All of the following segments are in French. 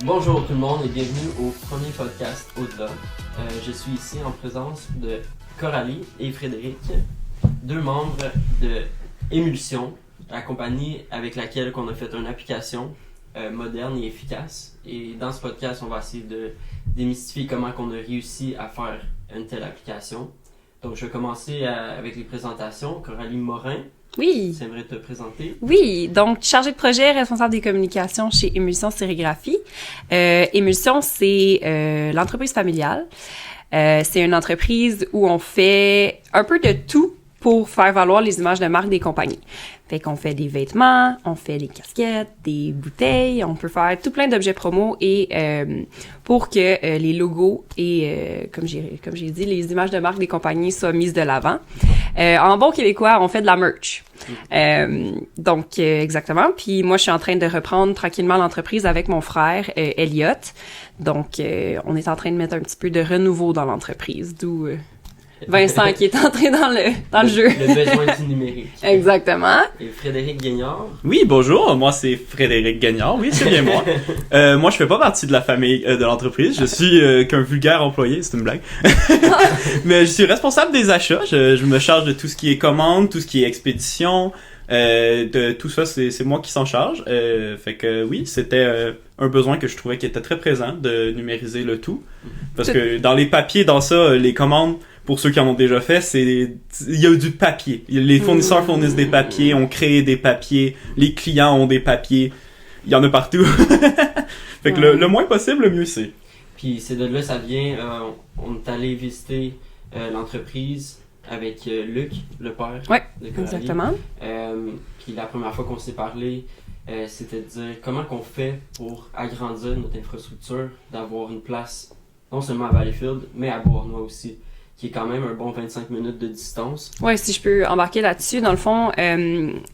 Bonjour tout le monde et bienvenue au premier podcast Au-delà. Je suis ici en présence de Coralie et Frédéric, deux membres de Émulsion, la compagnie avec laquelle on a fait une application moderne et efficace. Et dans ce podcast, on va essayer de démystifier comment on a réussi à faire une telle application. Donc je vais commencer avec les présentations. Coralie Morin. Oui. Tu aimerais te présenter? Oui, donc chargée de projet, responsable des communications chez Émulsion Sérigraphie. Émulsion, c'est l'entreprise familiale. C'est une entreprise où on fait un peu de tout pour faire valoir les images de marque des compagnies. Fait qu'on fait des vêtements, on fait des casquettes, des bouteilles, on peut faire tout plein d'objets promo et pour que les logos et comme j'ai dit, les images de marque des compagnies soient mises de l'avant. En bon québécois, on fait de la merch. Donc exactement. Puis moi, je suis en train de reprendre tranquillement l'entreprise avec mon frère Elliot. Donc on est en train de mettre un petit peu de renouveau dans l'entreprise, d'où Vincent qui est entré dans le jeu. Le besoin du numérique. Exactement. Et Frédéric Gagnard. Oui, bonjour, moi c'est Frédéric Gagnard, oui, c'est bien moi. Moi je fais pas partie de la famille de l'entreprise, je suis qu'un vulgaire employé, c'est une blague. Mais je suis responsable des achats, je me charge de tout ce qui est commande, tout ce qui est expédition, de tout ça c'est moi qui s'en charge. Fait que oui, c'était un besoin que je trouvais qui était très présent de numériser le tout. Parce que dans les papiers, dans ça, les commandes, pour ceux qui en ont déjà fait, il y a du papier. Les fournisseurs fournissent des papiers, on crée des papiers, les clients ont des papiers, il y en a partout. Fait que le moins possible, le mieux c'est. Puis c'est de là ça vient, on est allé visiter l'entreprise avec Luc, le père de Coralie. Exactement. Puis la première fois qu'on s'est parlé, c'était de dire comment qu'on fait pour agrandir notre infrastructure, d'avoir une place non seulement à Valleyfield, mais à Beauharnois aussi, qui est quand même un bon 25 minutes de distance. Ouais, si je peux embarquer là-dessus, dans le fond,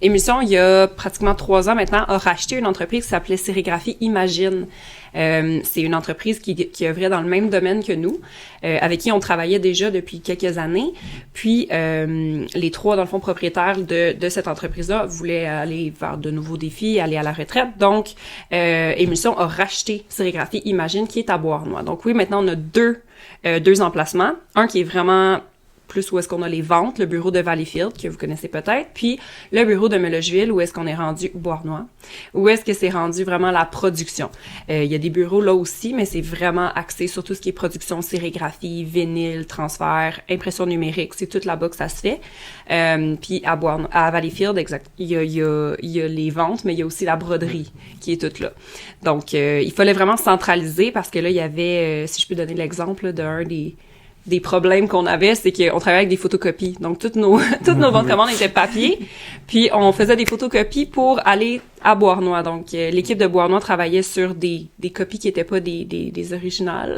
Émulsion, il y a pratiquement 3 ans maintenant, a racheté une entreprise qui s'appelait Sérigraphie Imagine. C'est une entreprise qui œuvrait dans le même domaine que nous, avec qui on travaillait déjà depuis quelques années. Puis, les 3, dans le fond, propriétaires de cette entreprise-là voulaient aller vers de nouveaux défis, aller à la retraite. Donc, Émulsion a racheté Sérigraphie Imagine, qui est à Beauharnois. Donc oui, maintenant, on a deux emplacements. Un qui est vraiment plus où est-ce qu'on a les ventes, le bureau de Valleyfield, que vous connaissez peut-être, puis le bureau de Mellocheville, où est-ce qu'on est rendu Beauharnois, où est-ce que c'est rendu vraiment la production. Il y a des bureaux là aussi, mais c'est vraiment axé sur tout ce qui est production, sérigraphie, vinyle, transfert, impression numérique, c'est toute là-bas que ça se fait. Puis à Valleyfield, exact, il y a les ventes, mais il y a aussi la broderie qui est toute là. Donc, il fallait vraiment centraliser parce que là, il y avait, si je peux donner l'exemple là, d'un des problèmes qu'on avait, c'est qu'on travaillait avec des photocopies. Donc, toutes nos ventes commandes étaient papier. Puis, on faisait des photocopies pour aller à Beauharnois. Donc, l'équipe de Beauharnois travaillait sur des copies qui étaient pas des originales.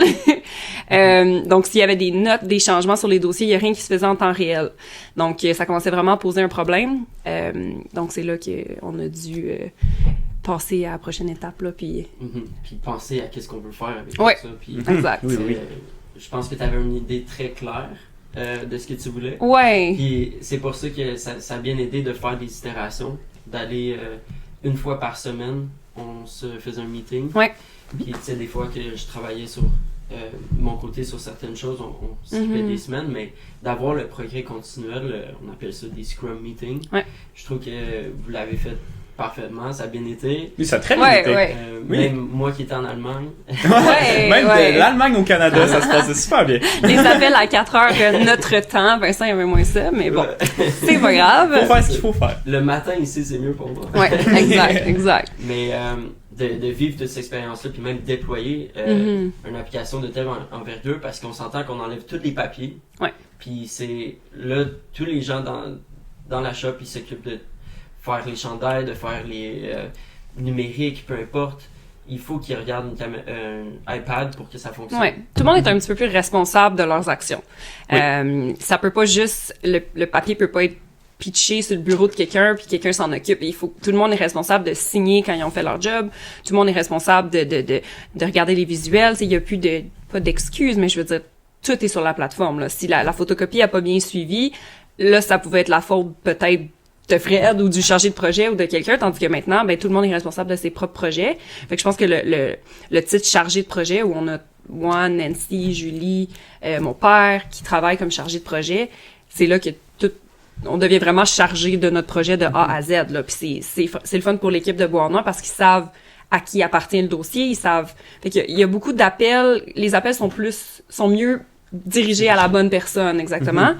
Donc, s'il y avait des notes, des changements sur les dossiers, il y a rien qui se faisait en temps réel. Donc, ça commençait vraiment à poser un problème. Donc, c'est là qu'on a dû passer à la prochaine étape, là, puis... Puis penser à qu'est-ce qu'on veut faire avec ouais, tout ça. Puis, exact. Oui. Je pense que tu avais une idée très claire de ce que tu voulais. Ouais. Puis c'est pour ça que ça a bien aidé de faire des itérations, d'aller une fois par semaine, on se faisait un meeting. Ouais. Puis tu sais, des fois que je travaillais sur mon côté sur certaines choses, on skippait des semaines, mais d'avoir le progrès continuel, on appelle ça des Scrum Meetings. Ouais. Je trouve que vous l'avez fait parfaitement, ça a bien été. Oui, ça a très bien été. Ouais. Même moi qui étais en Allemagne. Même de l'Allemagne au Canada, ça se passait super bien. Les appels à 4 heures notre temps, Vincent il y avait moins ça, mais bon, c'est pas grave. Faut faire ce qu'il faut faire. Le matin ici, c'est mieux pour moi. Ouais, exact. Mais de vivre toute cette expérience-là, puis même déployer une application de telle envergure, parce qu'on s'entend qu'on enlève tous les papiers. Ouais. Puis c'est là, tous les gens dans la shop, ils s'occupent de faire les chandails, de faire les numériques, peu importe. Il faut qu'ils regardent un iPad pour que ça fonctionne. Ouais. Tout le monde est un petit peu plus responsable de leurs actions. Oui. Ça peut pas juste, le papier peut pas être pitché sur le bureau de quelqu'un puis quelqu'un s'en occupe. Il faut tout le monde est responsable de signer quand ils ont fait leur job. Tout le monde est responsable de regarder les visuels. Il y a plus pas d'excuses, mais je veux dire, tout est sur la plateforme, là. Si la photocopie a pas bien suivi, là, ça pouvait être la faute peut-être de Fred ou du chargé de projet ou de quelqu'un, tandis que maintenant, ben tout le monde est responsable de ses propres projets. Fait que je pense que le titre chargé de projet, où on a moi, Nancy, Julie, mon père, qui travaille comme chargé de projet, c'est là que on devient vraiment chargé de notre projet de A à Z, là. Puis c'est le fun pour l'équipe de Beauharnois parce qu'ils savent à qui appartient le dossier, ils savent. Fait qu'il y a beaucoup d'appels, les appels sont mieux dirigés à la bonne personne, exactement.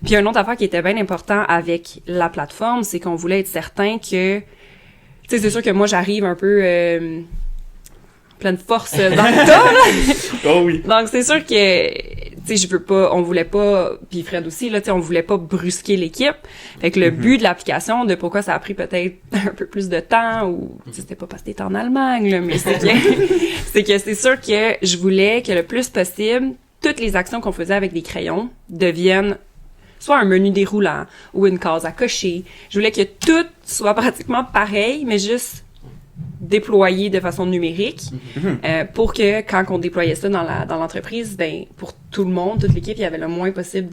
Puis une autre affaire qui était bien important avec la plateforme, c'est qu'on voulait être certain que, tu sais, c'est sûr que moi j'arrive un peu pleine force dans le tas, là. Oh oui. Donc c'est sûr que, tu sais, on voulait pas, puis Fred aussi, là, tu sais, on voulait pas brusquer l'équipe. Fait que le but de l'application, de pourquoi ça a pris peut-être un peu plus de temps, ou, tu sais, c'était pas parce que t'étais en Allemagne, là, mais c'est que c'est sûr que je voulais que le plus possible, toutes les actions qu'on faisait avec des crayons deviennent soit un menu déroulant ou une case à cocher. Je voulais que tout soit pratiquement pareil, mais juste déployé de façon numérique, pour que quand on déployait ça dans l'entreprise, ben pour tout le monde, toute l'équipe, il y avait le moins possible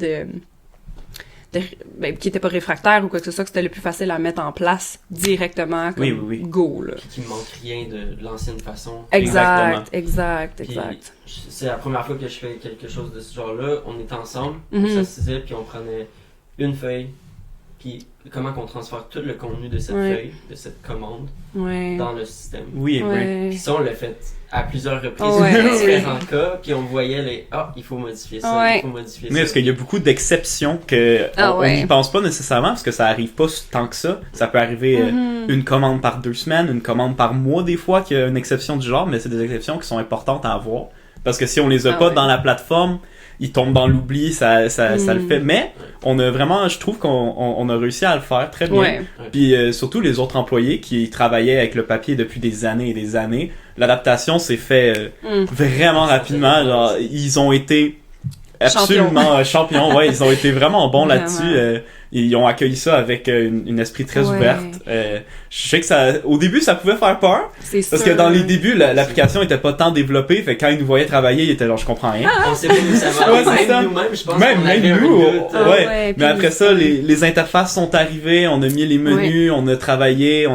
qui était pas réfractaire ou quoi que ce soit, que c'était le plus facile à mettre en place directement comme go, là. Puis qu'il manque rien de l'ancienne façon. Exact. C'est la première fois que je fais quelque chose de ce genre-là. On était ensemble, on s'assisait, puis on prenait une feuille, puis comment qu'on transfère tout le contenu de cette feuille, de cette commande, dans le système. Oui. Puis ça, on l'a fait à plusieurs reprises, dans différents cas, puis on voyait il faut modifier ça, il faut modifier ça. Oui, parce qu'il y a beaucoup d'exceptions on n'y pense pas nécessairement, parce que ça arrive pas tant que ça. Ça peut arriver une commande par 2 semaines, une commande par mois des fois, qu'il y a une exception du genre, mais c'est des exceptions qui sont importantes à avoir. Parce que si on les a pas dans la plateforme, ils tombent dans l'oubli, ça le fait. Mais on a vraiment, je trouve qu'on a réussi à le faire très bien. Puis surtout les autres employés qui travaillaient avec le papier depuis des années et des années, l'adaptation s'est fait vraiment rapidement. Genre, ils ont été absolument champions. Ouais, ils ont été vraiment bons là-dessus. Ils ont accueilli ça avec une esprit très ouverte. Je sais que au début, ça pouvait faire peur. Parce que dans les débuts, l'application était pas tant développée. Fait que quand ils nous voyaient travailler, ils étaient genre, je comprends rien. On sait pas où ça va. Même nous-mêmes, je pense même qu'on avait nous, un doute. Mais après ça, les interfaces sont arrivées, on a mis les menus, on a travaillé,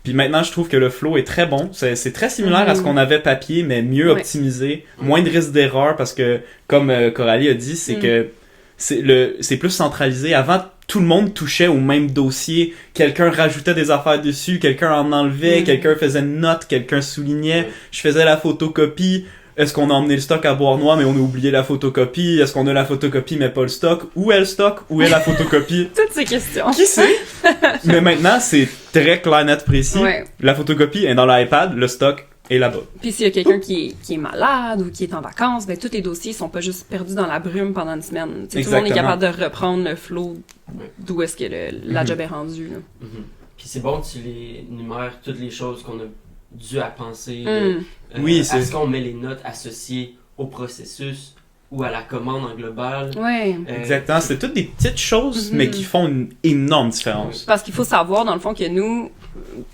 Puis maintenant, je trouve que le flow est très bon. C'est très similaire à ce qu'on avait papier, mais mieux optimisé. Moins de risque d'erreur parce que, comme Coralie a dit, c'est que c'est plus centralisé. Avant, tout le monde touchait au même dossier. Quelqu'un rajoutait des affaires dessus, quelqu'un en enlevait, quelqu'un faisait une note, quelqu'un soulignait. Je faisais la photocopie. Est-ce qu'on a emmené le stock à Beauharnois, mais on a oublié la photocopie? Est-ce qu'on a la photocopie, mais pas le stock? Où est le stock? Où est la photocopie? Toutes ces questions. Qui sait? Mais maintenant, c'est très clair, net, précis. La photocopie est dans l'iPad, le stock est là-bas. Puis s'il y a quelqu'un qui est malade ou qui est en vacances, ben tous les dossiers sont pas juste perdus dans la brume pendant une semaine. Tout le monde est capable de reprendre le flow d'où est-ce que la job est rendue. Puis c'est bon que tu les numères toutes les choses qu'on a dû à penser. Est-ce qu'on met les notes associées au processus ou à la commande en global? Exactement. C'est toutes des petites choses, mais qui font une énorme différence. Parce qu'il faut savoir, dans le fond, que nous,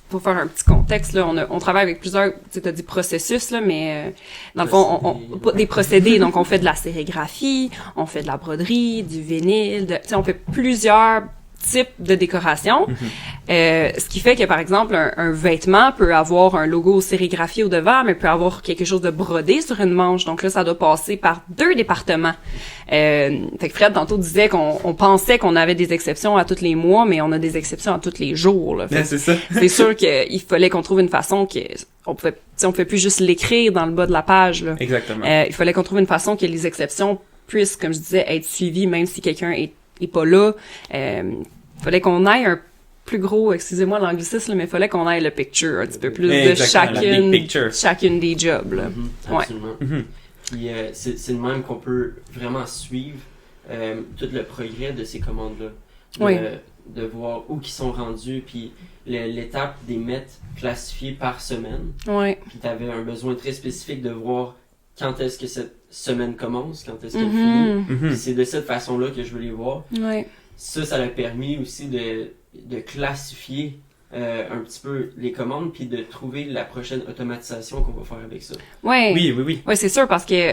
pour faire un petit contexte, là, on travaille avec plusieurs, tu as dit processus, là, mais dans le fond, des procédés. Donc, on fait de la sérigraphie, on fait de la broderie, du vinyle, on fait plusieurs type de décoration. Ce qui fait que, par exemple, un vêtement peut avoir un logo sérigraphié au devant, mais peut avoir quelque chose de brodé sur une manche. Donc là, ça doit passer par 2 départements. Fait que Fred, tantôt, disait qu'on pensait qu'on avait des exceptions à tous les mois, mais on a des exceptions à tous les jours. Là. C'est ça. C'est sûr qu'il fallait qu'on trouve une façon que on pouvait plus juste l'écrire dans le bas de la page. Là. Exactement. Il fallait qu'on trouve une façon que les exceptions puissent, comme je disais, être suivies, même si quelqu'un est pas là. Fallait qu'on aille un plus gros, excusez-moi l'anglicisme, mais fallait qu'on aille le picture un petit peu plus de chacune des jobs. Là. Absolument. Puis c'est le même qu'on peut vraiment suivre tout le progrès de ces commandes-là. De voir où ils sont rendus, puis l'étape des mettre classifiés par semaine. Puis tu avais un besoin très spécifique de voir quand est-ce que cette semaine commence, quand est-ce qu'elle finit. Puis c'est de cette façon-là que je veux les voir. Ça l'a permis aussi de classifier un petit peu les commandes puis de trouver la prochaine automatisation qu'on va faire avec ça. Oui, c'est sûr parce que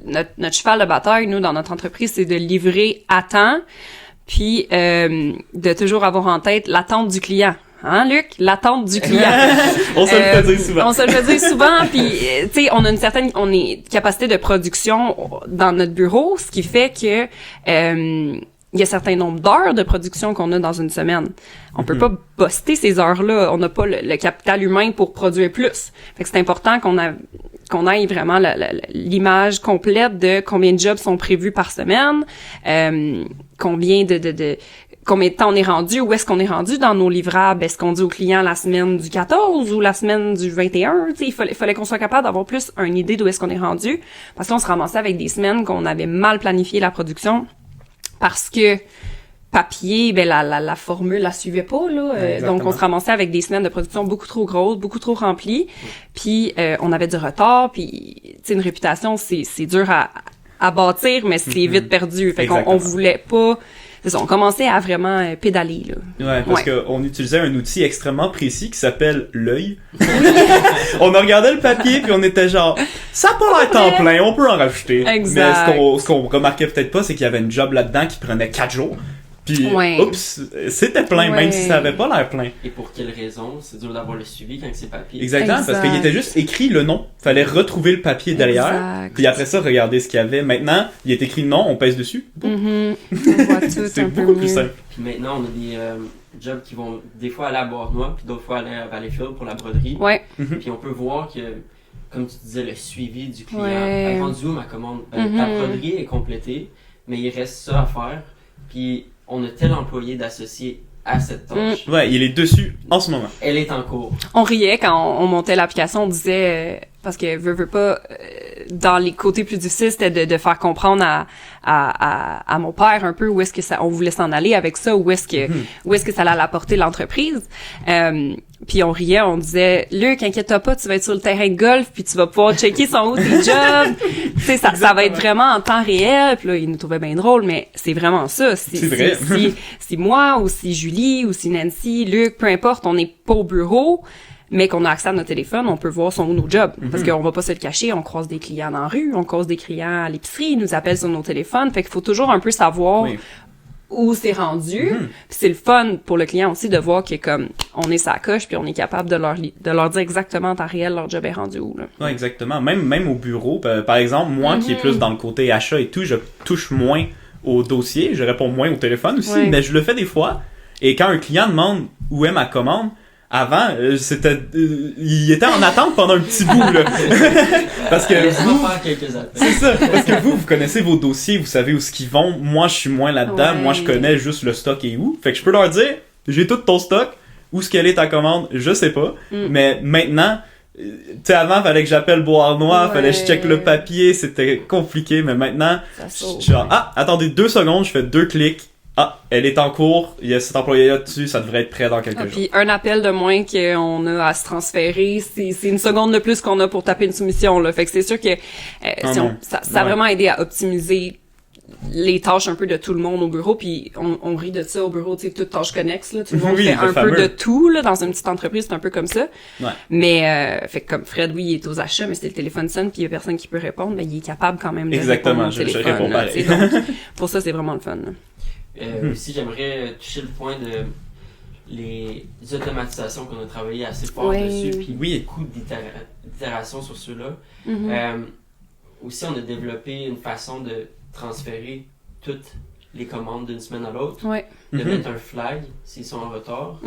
notre cheval de bataille, nous, dans notre entreprise, c'est de livrer à temps puis de toujours avoir en tête l'attente du client. Hein, Luc? L'attente du client. On se le fait dire souvent. On se le fait dire souvent, puis tu sais, on a une certaine capacité de production dans notre bureau, ce qui fait que il y a un certain nombre d'heures de production qu'on a dans une semaine. On peut pas buster ces heures-là. On n'a pas le capital humain pour produire plus. Fait que c'est important qu'on ait vraiment l'image complète de combien de jobs sont prévus par semaine, combien combien de temps on est rendu, où est-ce qu'on est rendu dans nos livrables, est-ce qu'on dit au client la semaine du 14 ou la semaine du 21, tu sais, il fallait qu'on soit capable d'avoir plus une idée d'où est-ce qu'on est rendu, parce qu'on se ramassait avec des semaines qu'on avait mal planifié la production, parce que papier, ben la formule la suivait pas, là, donc on se ramassait avec des semaines de production beaucoup trop grosses, beaucoup trop remplies, puis on avait du retard, puis tu sais, une réputation, c'est dur à bâtir, mais c'est vite perdu, fait qu'on voulait pas. C'est ça, on commençait à vraiment pédaler, là. Ouais, parce qu'on utilisait un outil extrêmement précis qui s'appelle l'œil. On a regardé le papier puis on était genre, ça a pas l'air temps plein, on peut en rajouter. Exact. Mais ce qu'on remarquait peut-être pas, c'est qu'il y avait une job là-dedans qui prenait 4 jours. Puis, oups, c'était plein, même si ça avait pas l'air plein. Et pour quelle raison? C'est dur d'avoir le suivi quand c'est papier. Exactement, parce qu'il était juste écrit le nom. Fallait retrouver le papier derrière. Puis après ça, regarder ce qu'il y avait. Maintenant, il est écrit le nom, on pèse dessus. On voit tout c'est beaucoup plus simple. Puis maintenant, on a des jobs qui vont des fois aller à Bois-Noir, puis d'autres fois aller à Valleyfield pour la broderie. Ouais. Puis on peut voir que, comme tu disais, le suivi du client. Elle prend du ma commande. Ta broderie est complétée, mais il reste ça à faire. Puis on a tel employé d'associé à cette tâche. Ouais, il est dessus en ce moment. Elle est en cours. On riait quand on montait l'application, on disait parce que veut pas dans les côtés plus difficiles, c'était de faire comprendre à mon père un peu où est-ce que on voulait s'en aller avec ça, où est-ce que ça allait apporter l'entreprise. Puis on riait, on disait Luc, inquiète-toi pas, tu vas être sur le terrain de golf, puis tu vas pouvoir checker son haut tes jobs. Tu sais, ça va être vraiment en temps réel. Puis là, il nous trouvait bien drôle, mais c'est vraiment ça. C'est vrai. Si moi, ou si Julie, ou si Nancy, Luc, peu importe, on n'est pas au bureau, mais qu'on a accès à notre téléphone, on peut voir son ou nos jobs. Parce qu'on va pas se le cacher, on croise des clients dans la rue, on croise des clients à l'épicerie, ils nous appellent sur nos téléphones. Fait qu'il faut toujours un peu savoir où c'est rendu. Puis c'est le fun pour le client aussi de voir que comme on est sa coche puis on est capable de leur dire exactement en temps réel leur job est rendu où. Là. Ouais, exactement. Même au bureau, par exemple, moi qui est plus dans le côté achat et tout, je touche moins au dossier, je réponds moins au téléphone aussi, mais je le fais des fois. Et quand un client demande où est ma commande, avant, il était en attente pendant un petit bout, là. Parce que c'est ça, parce que vous connaissez vos dossiers, vous savez où ce qu'ils vont. Moi, je suis moins là-dedans. Moi, je connais juste le stock et où. Fait que je peux leur dire, j'ai tout ton stock. Où est-ce qu'elle est ta commande? Je sais pas. Mais maintenant, tu sais, avant, fallait que j'appelle Bois-Noir, fallait que je check le papier, c'était compliqué. Mais maintenant, je suis genre, attendez 2 secondes, je fais 2 clics. Elle est en cours, il y a cet employé-là dessus, ça devrait être prêt dans quelques jours. Puis un appel de moins qu'on a à se transférer, c'est une seconde de plus qu'on a pour taper une soumission, là. Fait que c'est sûr que ça a vraiment aidé à optimiser les tâches un peu de tout le monde au bureau, puis on rit de ça au bureau, tu sais, toutes tâches connexes, là. Tout le monde fait un peu de tout, là. Dans une petite entreprise, c'est un peu comme ça. Ouais. Mais, fait que comme Fred, oui, il est aux achats, mais c'est le téléphone sonne, puis il y a personne qui peut répondre, mais il est capable quand même de répondre au téléphone. Je réponds pas. Donc, pour ça, c'est vraiment le fun, là. Aussi, j'aimerais toucher le point de les automatisations qu'on a travaillé assez fort dessus, puis beaucoup d'itérations sur ceux-là. Aussi, on a développé une façon de transférer toutes les commandes d'une semaine à l'autre, de mettre un flag s'ils sont en retard,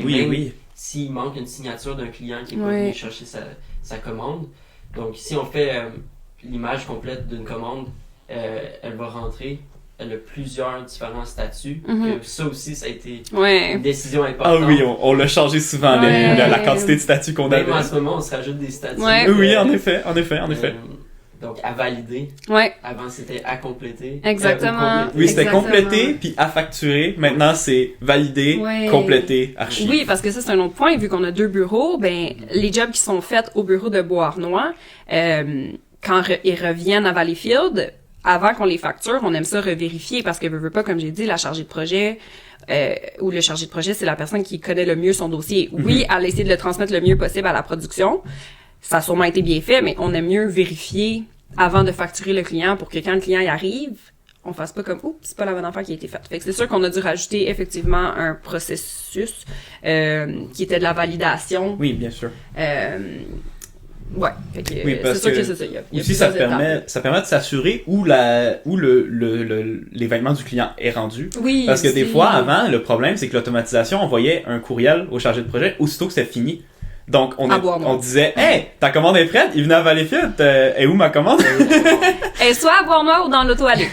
et s'il manque une signature d'un client qui est pas venu chercher sa commande. Donc, si on fait l'image complète d'une commande, elle va rentrer. Elle a plusieurs différents statuts. Ça aussi, ça a été une décision importante. Ah oui, on l'a changé souvent, la quantité de statuts qu'on avait. Même en ce moment, on se rajoute des statuts. Oui, en effet. Donc, à valider. Avant, c'était à compléter. Exactement. Oui, c'était compléter, puis à facturer. Maintenant, c'est valider, compléter, archiver. Oui, parce que ça, c'est un autre point. Vu qu'on a 2 bureaux, les jobs qui sont faits au bureau de Bois-Noir, quand ils reviennent à Valleyfield, avant qu'on les facture, on aime ça revérifier parce que veut pas, comme j'ai dit, la chargée de projet ou le chargé de projet, c'est la personne qui connaît le mieux son dossier. Oui, elle a essayé de le transmettre le mieux possible à la production. Ça a sûrement été bien fait, mais on aime mieux vérifier avant de facturer le client pour que quand le client y arrive, on fasse pas comme oups, c'est pas la bonne affaire qui a été faite. Fait que c'est sûr qu'on a dû rajouter effectivement un processus qui était de la validation. Oui, bien sûr. Ouais, fait que Oui, parce c'est sûr que que c'est ça. Il y a aussi, ça plusieurs permet de s'assurer où l'événement du client est rendu. Oui. Parce que des aussi. fois, avant, le problème, c'est que l'automatisation envoyait un courriel au chargé de projet aussitôt que c'était fini. Donc, on disait, hey, ta commande est prête, il venait à Valleyfield, et où ma commande? Et soit à Bois-Noir ou dans l'auto à Luc.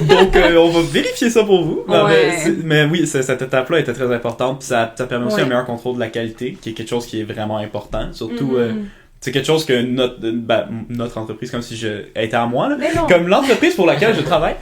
Donc, on va vérifier ça pour vous. Non, Ouais. mais oui, cette étape-là était très importante, puis ça permet aussi Ouais. un meilleur contrôle de la qualité, qui est quelque chose qui est vraiment important. Surtout, Mhm. c'est quelque chose que notre entreprise, comme si elle était à moi, là. Mais non. Comme l'entreprise pour laquelle je travaille,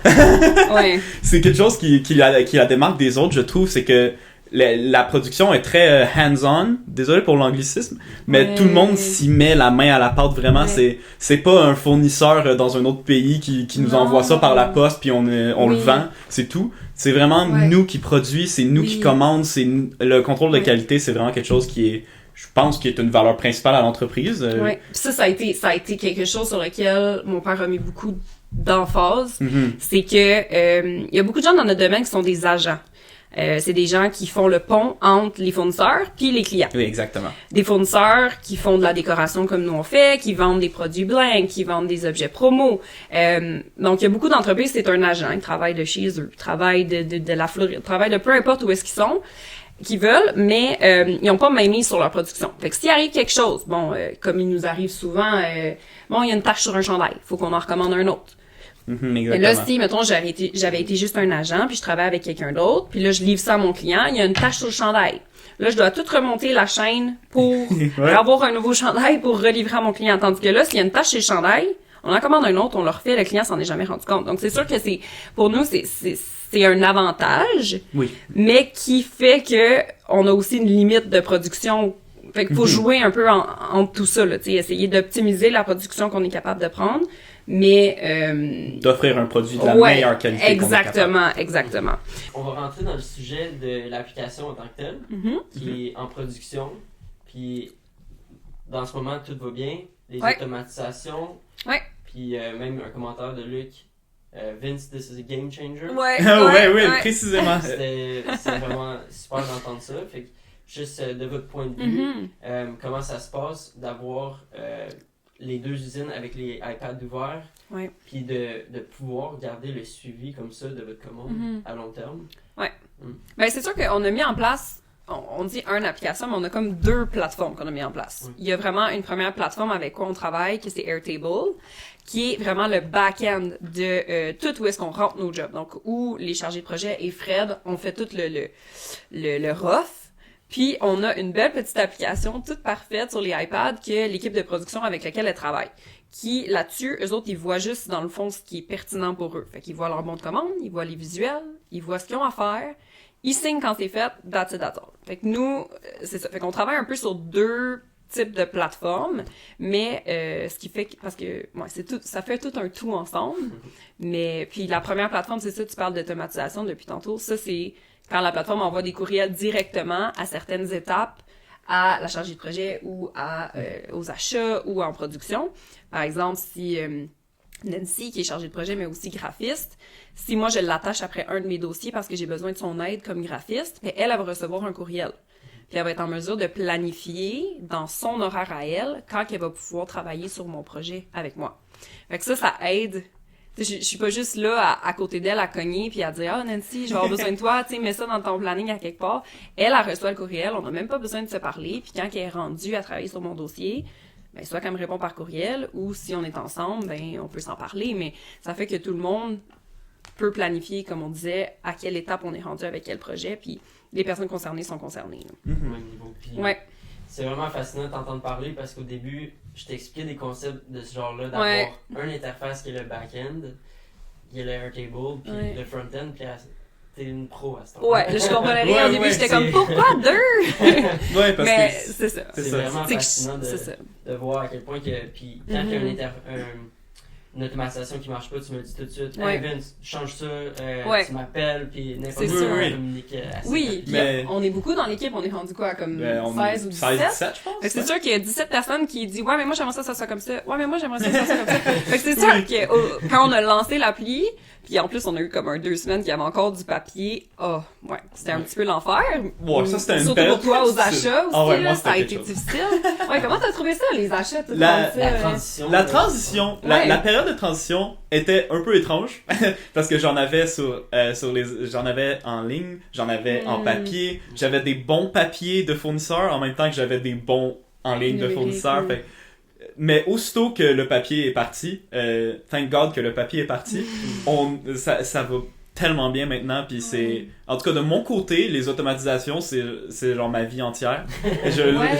Ouais. c'est quelque chose qui la démarque des autres, je trouve, c'est que la production est très hands-on. Désolé pour l'anglicisme, mais Ouais. tout le monde s'y met la main à la pâte vraiment. Ouais. C'est pas un fournisseur dans un autre pays qui nous Non. envoie ça par la poste puis on le Oui. vend, c'est tout. C'est vraiment Ouais. nous qui produit, c'est nous Oui. qui commande, le contrôle de Ouais. qualité, c'est vraiment quelque chose qui est, je pense, qui est une valeur principale à l'entreprise. Ouais. Puis ça a été quelque chose sur lequel mon père a mis beaucoup d'emphase. Mhm. C'est que il y a beaucoup de gens dans notre domaine qui sont des agents. C'est des gens qui font le pont entre les fournisseurs puis les clients. Oui, exactement. Des fournisseurs qui font de la décoration comme nous on fait, qui vendent des produits blancs, qui vendent des objets promo. Donc il y a beaucoup d'entreprises, c'est un agent, ils travaillent de chez eux, ils travaillent de la Floride, ils travaillent de peu importe où est-ce qu'ils sont, qu'ils veulent, mais ils n'ont pas main mise sur leur production. Fait que s'il arrive quelque chose, comme il nous arrive souvent, il y a une tache sur un chandail, faut qu'on en recommande un autre. Mhm, Et exactement. là, si, mettons, j'avais été juste un agent, puis je travaille avec quelqu'un d'autre, puis là, je livre ça à mon client, il y a une tache sur le chandail. Là, je dois tout remonter la chaîne pour Ouais. avoir un nouveau chandail pour relivrer à mon client. Tandis que là, s'il y a une tache sur le chandail, on en commande un autre, on le refait, le client s'en est jamais rendu compte. Donc, c'est sûr que pour nous, c'est un avantage, Oui. mais qui fait que on a aussi une limite de production. Fait qu'il faut jouer un peu entre tout ça, là, tu sais, essayer d'optimiser la production qu'on est capable de prendre, mais D'offrir un produit de la ouais, meilleure qualité. qu'on est capable. exactement. On va rentrer dans le sujet de l'application en tant que telle, Mhm. qui est en production. Puis, dans ce moment, tout va bien. Les Ouais. automatisations. Ouais. Puis, même un commentaire de Luc. Vince, this is a game changer. Ouais, Oui, précisément. C'est vraiment super d'entendre ça. Fait que, juste de votre point de vue, Mhm. comment ça se passe d'avoir les deux usines avec les iPads ouverts, Ouais. puis de pouvoir garder le suivi comme ça de votre commande Mhm. à long terme. Ben, c'est sûr qu'on a mis en place, on dit une application, mais on a comme deux plateformes qu'on a mis en place. Oui. Il y a vraiment une première plateforme avec quoi on travaille, qui c'est Airtable, qui est vraiment le back-end de tout où est-ce qu'on rentre nos jobs. Donc, où les chargés de projet et Fred ont fait tout le rough. Puis, on a une belle petite application toute parfaite sur les iPads que l'équipe de production avec laquelle elle travaille. Qui, là-dessus, eux autres, ils voient juste, dans le fond, ce qui est pertinent pour eux. Fait qu'ils voient leur bon de commande, ils voient les visuels, ils voient ce qu'ils ont à faire, ils signent quand c'est fait, that's it, that's all. Fait que nous, c'est ça. Fait qu'on travaille un peu sur deux types de plateformes, mais ce qui fait que, parce que, ouais, c'est tout, ça fait tout un tout ensemble. Mais, puis la première plateforme, c'est ça, tu parles d'automatisation depuis tantôt, ça, c'est quand la plateforme envoie des courriels directement à certaines étapes à la chargée de projet ou aux achats ou en production. Par exemple, si Nancy, qui est chargée de projet, mais aussi graphiste, si moi je l'attache après un de mes dossiers parce que j'ai besoin de son aide comme graphiste, mais elle va recevoir un courriel. Puis elle va être en mesure de planifier dans son horaire à elle quand elle va pouvoir travailler sur mon projet avec moi. Fait que ça aide. Je suis pas juste là à côté d'elle à cogner puis à dire « Ah, Nancy, je vais avoir besoin de toi, tu sais, mets ça dans ton planning à quelque part. » Elle reçoit le courriel, on n'a même pas besoin de se parler. Puis quand elle est rendue à travailler sur mon dossier, ben soit qu'elle me répond par courriel ou si on est ensemble, ben on peut s'en parler. Mais ça fait que tout le monde peut planifier, comme on disait, à quelle étape on est rendu avec quel projet. Puis les personnes concernées sont concernées. Là. Au même niveau. Puis, Ouais. c'est vraiment fascinant de t'entendre parler parce qu'au début, je t'expliquais des concepts de ce genre-là, d'avoir Ouais. une interface qui est le back-end, qui est le Airtable, puis Ouais. le front-end, puis t'es une pro à ce temps. Ouais, je comprenais rien Ouais, au début, ouais, j'étais c'est- comme « Pourquoi deux? » Ouais, parce Mais que c'est ça. c'est C'est ça. vraiment C'est que fascinant c'est ça. de voir à quel point que. Puis quand il y a une automatisation qui marche pas, tu me le dis tout de suite. Ouais. Hey Vince, change ça, Ouais. tu m'appelles, puis n'importe C'est quoi, sûr. on Oui. communique assez Oui, rapidement. puis Mais- on est beaucoup dans l'équipe, on est rendu quoi, comme On 16 ou 17? 16-17, je pense. Fait que c'est sûr qu'il y a 17 personnes qui disent ouais mais moi j'aimerais ça soit comme ça. Ouais mais moi j'aimerais ça soit comme ça. Fait que c'est sûr que quand on a lancé l'appli, puis en plus on a eu comme 2 semaines qu'il y avait encore du papier. Ouais, c'était un petit peu l'enfer. Ouais, ça, c'était une Surtout période pour toi aux difficile. achats aussi, Ah ouais, là, moi, ça a c'était été quelque chose. difficile. Ouais, comment t'as trouvé ça les achats tout La- comme ça, La transition. La transition, Ouais. la période de transition était un peu étrange parce que j'en avais j'en avais en ligne, j'en avais en papier, j'avais des bons papiers de fournisseurs en même temps que j'avais des bons en ligne de Numérique, fournisseurs. oui. Fait, mais aussitôt que le papier est parti, thank God que le papier est parti, ça va tellement bien maintenant, puis c'est en tout cas de mon côté les automatisations c'est genre ma vie entière. Ouais.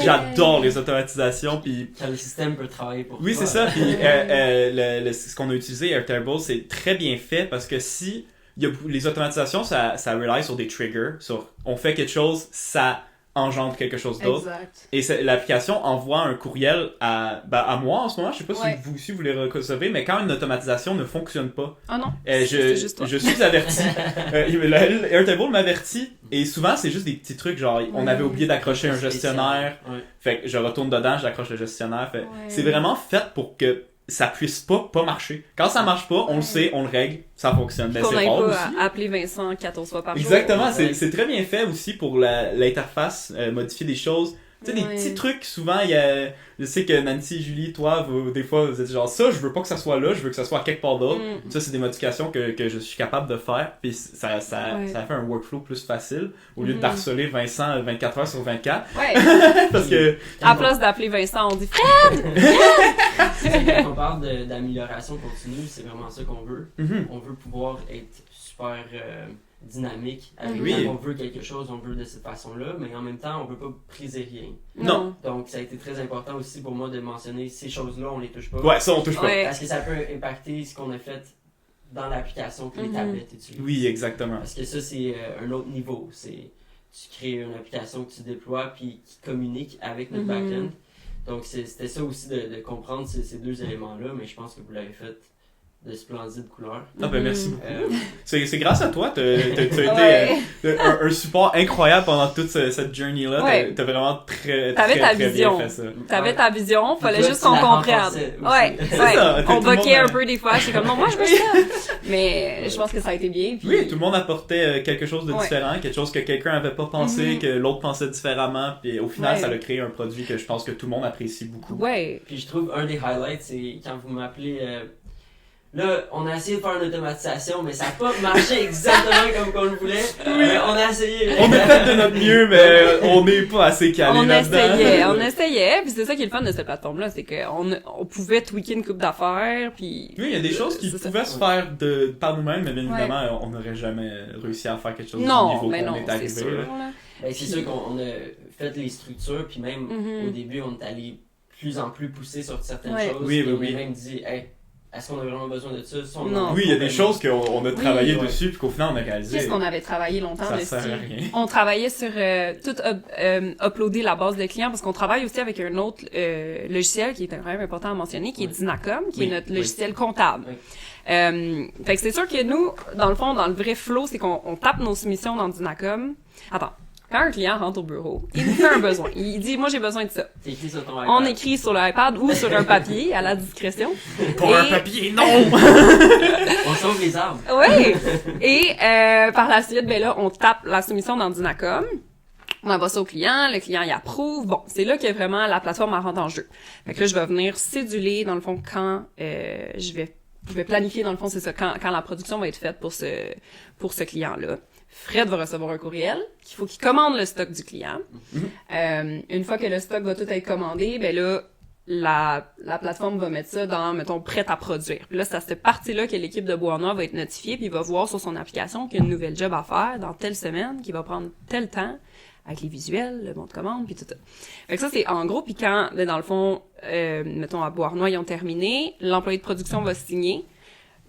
J'adore les automatisations, puis Quand le système peut travailler pour oui, toi. c'est ça. Puis ce qu'on a utilisé, Airtable, c'est très bien fait parce que si il y a les automatisations, ça rely sur des triggers, sur on fait quelque chose, ça engendre quelque chose d'autre. Exact. Et l'application envoie un courriel à moi en ce moment. Je sais pas Ouais. si vous les recevez, mais quand une automatisation ne fonctionne pas, Ah non. je c'est juste toi. suis averti. Airtable m'avertit et souvent c'est juste des petits trucs genre on avait oublié d'accrocher un gestionnaire. Ouais. Fait que je retourne dedans, j'accroche le gestionnaire. Fait Ouais. c'est vraiment fait pour que ça puisse pas marcher. Quand ça marche pas, on le sait, on le règle, ça fonctionne. Ben, Qu'on c'est n'aille rare pas aussi. à appeler Vincent 14 fois par jour. Exactement, Exact. c'est très bien fait aussi pour l'interface, modifier des choses. Tu sais, des Ouais. petits trucs, souvent, il y a... Je sais que Nancy, Julie, toi, des fois, vous êtes genre, ça, je veux pas que ça soit là, je veux que ça soit à quelque part d'autre. Mm. Ça, c'est des modifications que je suis capable de faire, puis ça Ouais. fait un workflow plus facile, au lieu Mhm. d'harceler Vincent 24 heures sur 24, Ouais. parce que... À place d'appeler Vincent, on dit Fred! Quand on parle d'amélioration continue, c'est vraiment ça qu'on veut. Mhm. On veut pouvoir être super dynamique. Avec Oui. quand on veut quelque chose, on veut de cette façon-là, mais en même temps, on veut pas briser rien. Non. Donc, ça a été très important aussi pour moi de mentionner ces choses-là, on les touche pas. Ouais, ça, on touche pas. Ouais. Parce que ça peut impacter ce qu'on a fait dans l'application que les Mhm. tablettes utilisent. Oui, exactement. Parce que ça, c'est un autre niveau. Tu crées une application que tu déploies puis qui communique avec notre Mhm. backend. Donc, c'était ça aussi de comprendre ces deux éléments-là, mais je pense que vous l'avez fait de splendides couleurs. Ah ben Mhm. merci beaucoup. Euh, C'est grâce à toi, t'as été Ouais. un support incroyable pendant toute cette journey-là. Ouais. T'as vraiment très, T'avais très, ta très vision. bien fait ça. T'avais ta vision, fallait Toi, juste tu qu'on la comprenne. renforçais aussi. Ouais, C'est ouais. ça, On tout le boquait monde, un peu des fois. J'étais comme non, moi je veux ça. Mais je pense que ça a été bien. Puis... Oui, tout le monde apportait quelque chose de Ouais. différent, quelque chose que quelqu'un avait pas pensé, Mhm. que l'autre pensait différemment, puis au final, Ouais. ça a créé un produit que je pense que tout le monde apprécie beaucoup. Ouais. Puis je trouve un des highlights, c'est quand vous m'appelez. Là, on a essayé de faire une automatisation, mais ça n'a pas marché exactement comme qu'on le voulait. Mais on a essayé. On a fait de notre mieux, mais on n'est pas assez calé On là-dedans. essayait, puis c'est ça qui est le fun de cette plateforme-là, c'est qu'on pouvait tweaker une coupe d'affaires, puis... Oui, il y a des choses qui C'est ça. pouvaient se faire par nous-mêmes, mais bien Ouais. évidemment, on n'aurait jamais réussi à faire quelque chose du Non, niveau mais qu'on non, est c'est arrivé. sûr, là. là. Ben, c'est sûr qu'on a fait les structures, puis même Mhm. au début, on est allé plus en plus pousser sur certaines Ouais. choses. Oui, et oui, on oui. a même dit, hey, est-ce qu'on a vraiment besoin de ça? Ça, on Non. en a Oui, il y a des complètement. choses qu'on a travaillé ouais. dessus, puis qu'au final, on a réalisé. Qu'est-ce qu'on avait travaillé longtemps Ça dessus? sert à rien. On travaillait sur tout uploader la base de clients parce qu'on travaille aussi avec un autre logiciel qui est quand même important à mentionner, qui est Oui. Dynacom, qui Oui, est notre oui. logiciel comptable. Oui. Fait que c'est sûr que nous, dans le fond, dans le vrai flow, c'est qu'on tape nos soumissions dans Dynacom. Attends. Quand un client rentre au bureau, il nous fait un besoin. Il dit, moi, j'ai besoin de ça. C'est écrit sur ton iPad. On écrit sur l'iPad ou sur un papier, à la discrétion. Pour Et- un papier, non! On sauve les arbres. Oui! Et par la suite, ben là, on tape la soumission dans Dynacom. On envoie ça au client, le client y approuve. Bon, c'est là que vraiment la plateforme rentre en jeu. Fait que là, je vais venir céduler, dans le fond, quand je vais planifier, dans le fond, c'est ça, quand la production va être faite pour ce client-là. Fred va recevoir un courriel qu'il faut qu'il commande le stock du client. Une fois que le stock va tout être commandé, ben là, la plateforme va mettre ça dans, mettons, prêt à produire. Puis là, c'est à cette partie-là que l'équipe de Bois-Noir va être notifiée, puis il va voir sur son application qu'il y a une nouvelle job à faire dans telle semaine, qui va prendre tel temps, avec les visuels, le bon de commande, puis tout ça. Fait que ça, c'est en gros, puis quand, ben, dans le fond, mettons, à Bois-Noir, ils ont terminé, l'employé de production va signer,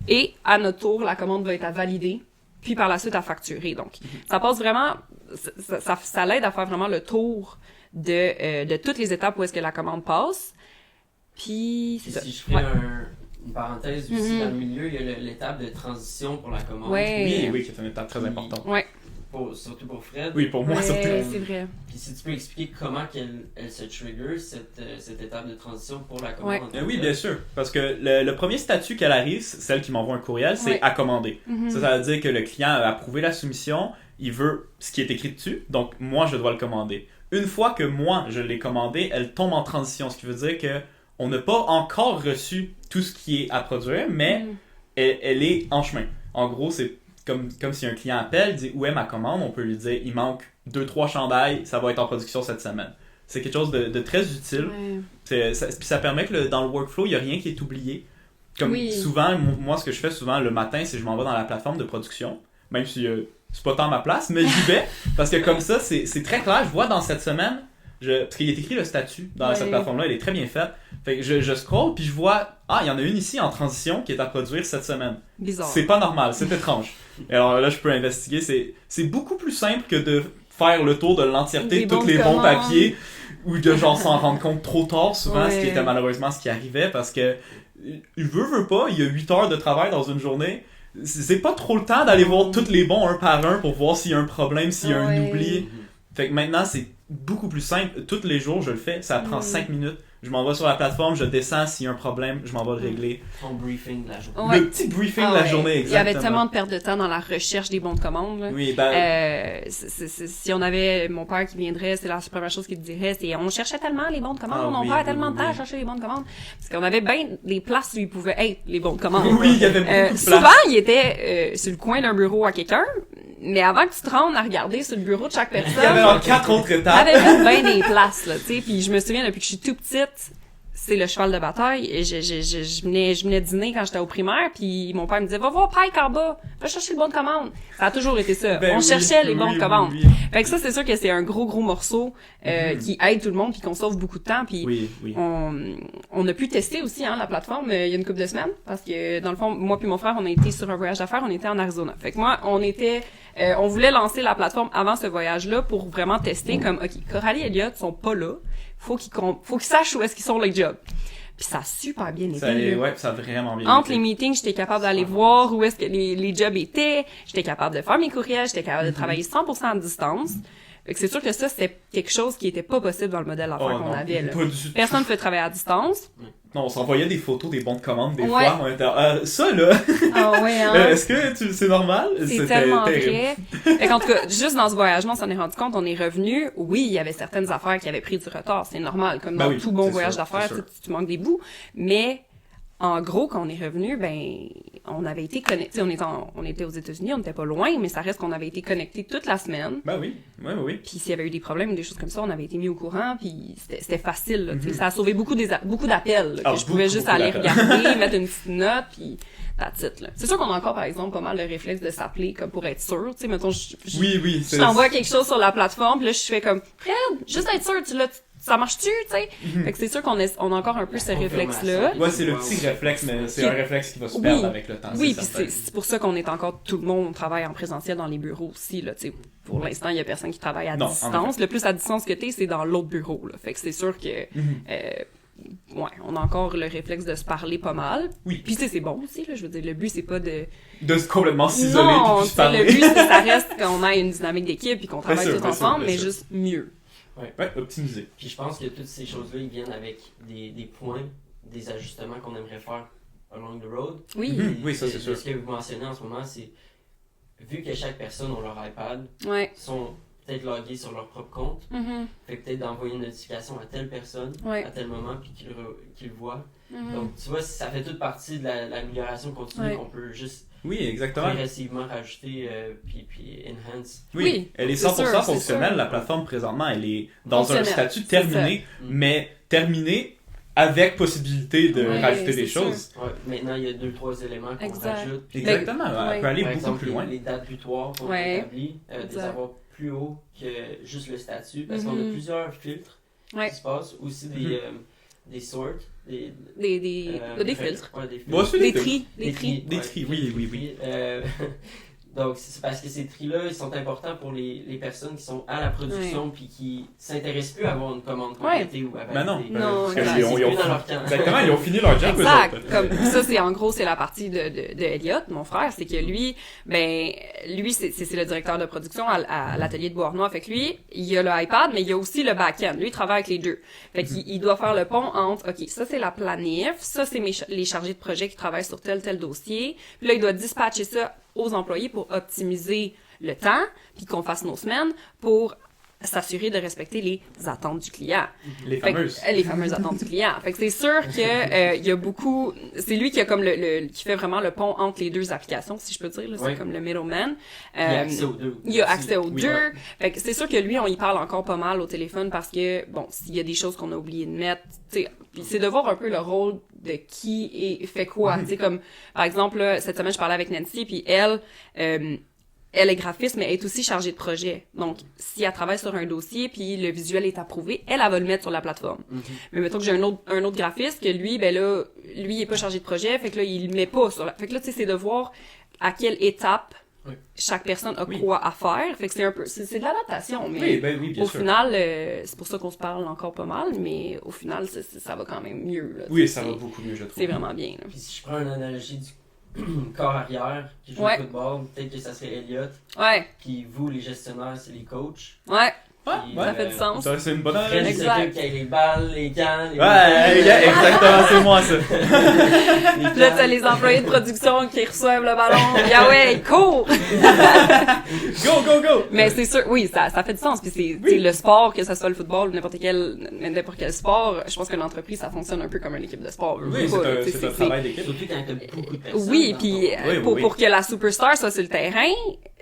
et à notre tour, la commande va être à valider, puis par la suite à facturer. Donc, ça passe vraiment, ça l'aide à faire vraiment le tour de toutes les étapes où est-ce que la commande passe. Puis, c'est Puis ça. si je ferais Ouais. une parenthèse aussi, dans le milieu, il y a l'étape de transition pour la commande. Ouais. Oui, qui est une étape très importante. Ouais. Surtout pour Fred. Oui, pour moi, surtout. Ouais, c'est vrai. Puis si tu peux expliquer comment elle se trigger, cette étape de transition pour la commande. Oui, bien sûr. Parce que le premier statut qu'elle arrive, celle qui m'envoie un courriel, c'est à commander. Ça veut dire que le client a approuvé la soumission, il veut ce qui est écrit dessus, donc moi, je dois le commander. Une fois que moi, je l'ai commandé, elle tombe en transition, ce qui veut dire que on n'a pas encore reçu tout ce qui est à produire, mais elle est en chemin. En gros, c'est comme si un client appelle, dit où est ma commande, on peut lui dire il manque 2-3 chandails, ça va être en production cette semaine. C'est quelque chose de très utile. Puis ça permet que dans le workflow, il n'y a rien qui est oublié. Comme souvent, moi ce que je fais souvent le matin, c'est que je m'en vais dans la plateforme de production, même si c'est pas tant ma place, mais j'y vais, parce que comme ça, c'est très clair, je vois dans cette semaine, parce qu'il est écrit le statut dans cette plateforme-là, elle est très bien faite. Fait que je scroll, puis je vois, il y en a une ici en transition qui est à produire cette semaine. Bizarre. C'est pas normal, c'est étrange. Et alors là, je peux investiguer. C'est beaucoup plus simple que de faire le tour de l'entièreté de tous les bons papiers, ou de genre s'en rendre compte trop tard, souvent, ce qui était malheureusement ce qui arrivait, parce que veut pas, il y a 8 heures de travail dans une journée. C'est pas trop le temps d'aller voir tous les bons un par un pour voir s'il y a un problème, s'il y a un oubli. Fait que maintenant, c'est beaucoup plus simple. Tous les jours, je le fais. Ça prend 5 minutes. Je m'en vais sur la plateforme, je descends. S'il y a un problème, je m'en vais le régler. Ton briefing de la journée. Le petit briefing de la journée, exactement. Il y avait tellement de perte de temps dans la recherche des bons de commande. Là. Oui, si on avait mon père qui viendrait, c'est la première chose qu'il te dirait, c'est on cherchait tellement les bons de commande, on perd tellement de temps à chercher les bons de commande. Parce qu'on avait bien des places où ils pouvaient être les bons de commande. Oui, il y avait beaucoup de places. Souvent, il était sur le coin d'un bureau à quelqu'un, mais avant que tu te rendes à regarder sur le bureau de chaque personne, il y avait 4 autres étapes. Il y avait bien des places, là, tu sais. Puis je me souviens, depuis que je suis tout petite, c'est le cheval de bataille. Et je venais dîner quand j'étais au primaire, puis mon père me disait, va voir Pike en bas, va chercher le bon de commande. Ça a toujours été ça. On cherchait les bons de commande. Fait que ça, c'est sûr que c'est un gros morceau qui aide tout le monde, puis qu'on sauve beaucoup de temps. Puis on a pu tester aussi la plateforme il y a une couple de semaines, parce que dans le fond, moi puis mon frère, on a été sur un voyage d'affaires, on était en Arizona. Fait que moi, on voulait lancer la plateforme avant ce voyage-là pour vraiment tester comme, OK, Coralie et Elliot sont pas là. Faut qu'ils sachent où est-ce qu'ils sont les jobs. Puis ça a super bien été. Ça a vraiment bien Entre les meetings, j'étais capable d'aller voir où est-ce que les jobs étaient. J'étais capable de faire mes courriels. J'étais capable de travailler 100% à distance. Fait que c'est sûr que ça, c'était quelque chose qui était pas possible dans le modèle d'affaires qu'on avait, là. Personne ne peut travailler à distance. Non, on s'envoyait des photos des bons de commande des fois. On était, ça, là. Est-ce que c'est normal? C'est tellement vrai. Fait qu'en tout cas, juste dans ce voyagement, on s'en est rendu compte, on est revenu. Oui, il y avait certaines affaires qui avaient pris du retard. C'est normal. Comme dans tout bon voyage d'affaires, tu manques des bouts. Mais, en gros, quand on est revenu, on avait été connectés. On était aux États-Unis, on n'était pas loin, mais ça reste qu'on avait été connectés toute la semaine. Oui. Puis s'il y avait eu des problèmes ou des choses comme ça, on avait été mis au courant, puis c'était facile. Là, ça a sauvé beaucoup d'appels, là, que je pouvais juste aller regarder, mettre une petite note, puis that's it, là. C'est sûr qu'on a encore, par exemple, pas mal le réflexe de s'appeler comme pour être sûr. Tu sais, mettons, je t'envoie quelque chose sur la plateforme, puis là, je fais comme « Fred, juste être sûr, ça marche-tu, tu sais? » Fait que c'est sûr qu'on a encore un peu ce réflexe-là. Ouais, c'est le petit réflexe, mais c'est un réflexe qui va se perdre avec le temps. Oui, puis c'est pour ça qu'on est encore, tout le monde travaille en présentiel dans les bureaux aussi, là, tu sais. Pour l'instant, il y a personne qui travaille à distance. Le plus à distance que t'es, c'est dans l'autre bureau, là. Fait que c'est sûr que, on a encore le réflexe de se parler pas mal. Oui. Puis tu sais, c'est bon aussi, là. Je veux dire, le but, c'est pas de complètement s'isoler puis se parler. Le but, c'est que ça reste qu'on ait une dynamique d'équipe puis qu'on travaille tous ensemble, mais juste mieux. Ouais, optimiser. Puis je pense que toutes ces choses-là, ils viennent avec des points, des ajustements qu'on aimerait faire along the road. Oui. Oui, ça c'est sûr. Ce que vous mentionnez en ce moment, c'est vu que chaque personne a leur iPad, sont peut-être logués sur leur propre compte, fait que peut-être d'envoyer une notification à telle personne à tel moment puis qu'il le voit. Donc tu vois, ça fait toute partie de l'amélioration continue qu'on peut juste progressivement rajouter puis enhance. Oui, elle est 100% fonctionnelle, la plateforme présentement, elle est dans un statut terminé, mais terminé avec possibilité de rajouter des choses. Maintenant, il y a 2-3 éléments qu'on rajoute. Exactement, elle peut aller par beaucoup exemple, plus loin. Les dates butoirs qu'on établit, des avoir plus haut que juste le statut, parce qu'on a plusieurs filtres qui se passent, aussi des sorts, des filtres. Des tris. Des tris, oui. Donc, c'est parce que ces tris-là, ils sont importants pour les personnes qui sont à la production puis qui s'intéressent plus à avoir une commande complétée ou à Ben non. valider. Non, Parce que exact. ils ont C'est plus dans leur camp. exactement, ils ont fini leur job, eux Exact. autres. Comme ça, c'est en gros, c'est la partie de Elliot, mon frère, c'est que lui, c'est le directeur de production à l'atelier de Beauharnois. Fait que lui, il a le iPad, mais il y a aussi le back-end. Lui, il travaille avec les deux. Fait qu'il doit faire le pont entre, OK, ça c'est la planif, ça c'est les chargés de projet qui travaillent sur tel dossier. Puis là, il doit dispatcher ça aux employés pour optimiser le temps, puis qu'on fasse nos semaines pour s'assurer de respecter les attentes du client. Les Fait que, fameuses. les fameuses attentes du client. Fait que c'est sûr que il y a beaucoup, c'est lui qui a comme qui fait vraiment le pont entre les deux applications, si je peux dire, là, c'est comme le middleman. Il y a accès aux deux. Il y a accès aux deux. Ouais. Fait que c'est sûr que lui, on y parle encore pas mal au téléphone parce que, bon, s'il y a des choses qu'on a oublié de mettre, tu sais, puis c'est de voir un peu le rôle de qui fait quoi. Tu sais, comme, par exemple, là, cette semaine, je parlais avec Nancy, puis elle est graphiste, mais elle est aussi chargée de projet. Donc, si elle travaille sur un dossier, puis le visuel est approuvé, elle va le mettre sur la plateforme. Mais mettons que j'ai un autre graphiste, que lui, ben là, lui, il est pas chargé de projet, fait que là, il le met pas sur la... Fait que là, tu sais, c'est de voir à quelle étape chaque personne a quoi à faire. Fait que c'est un peu... C'est de l'adaptation, mais Oui, bien au sûr. final, c'est pour ça qu'on se parle encore pas mal, mais au final, ça va quand même mieux. Là, Oui, ça va beaucoup mieux, je trouve. C'est vraiment bien. Là. Puis si je prends une analogie du corps arrière qui joue au football, peut-être que ça serait Elliot. Ouais, Puis vous, les gestionnaires, c'est les coachs. ouais, Puis, ça fait du sens. Ça, c'est une bonne Fred, analogie. il Exact. s'occupe qu'il y ait les balles, les gants, les Ouais, exactement, c'est moi, ça. les Puis là, t'as les employés de production qui reçoivent le ballon. Ah ouais, ils courent! Go! Mais c'est sûr, oui, ça fait du sens. Puis c'est le sport, que ça soit le football ou n'importe quel sport, je pense que l'entreprise, ça fonctionne un peu comme une équipe de sport. Oui, c'est un travail d'équipe. Surtout quand t'as beaucoup de personnes. Oui, dans puis ton- pour que la superstar soit sur le terrain,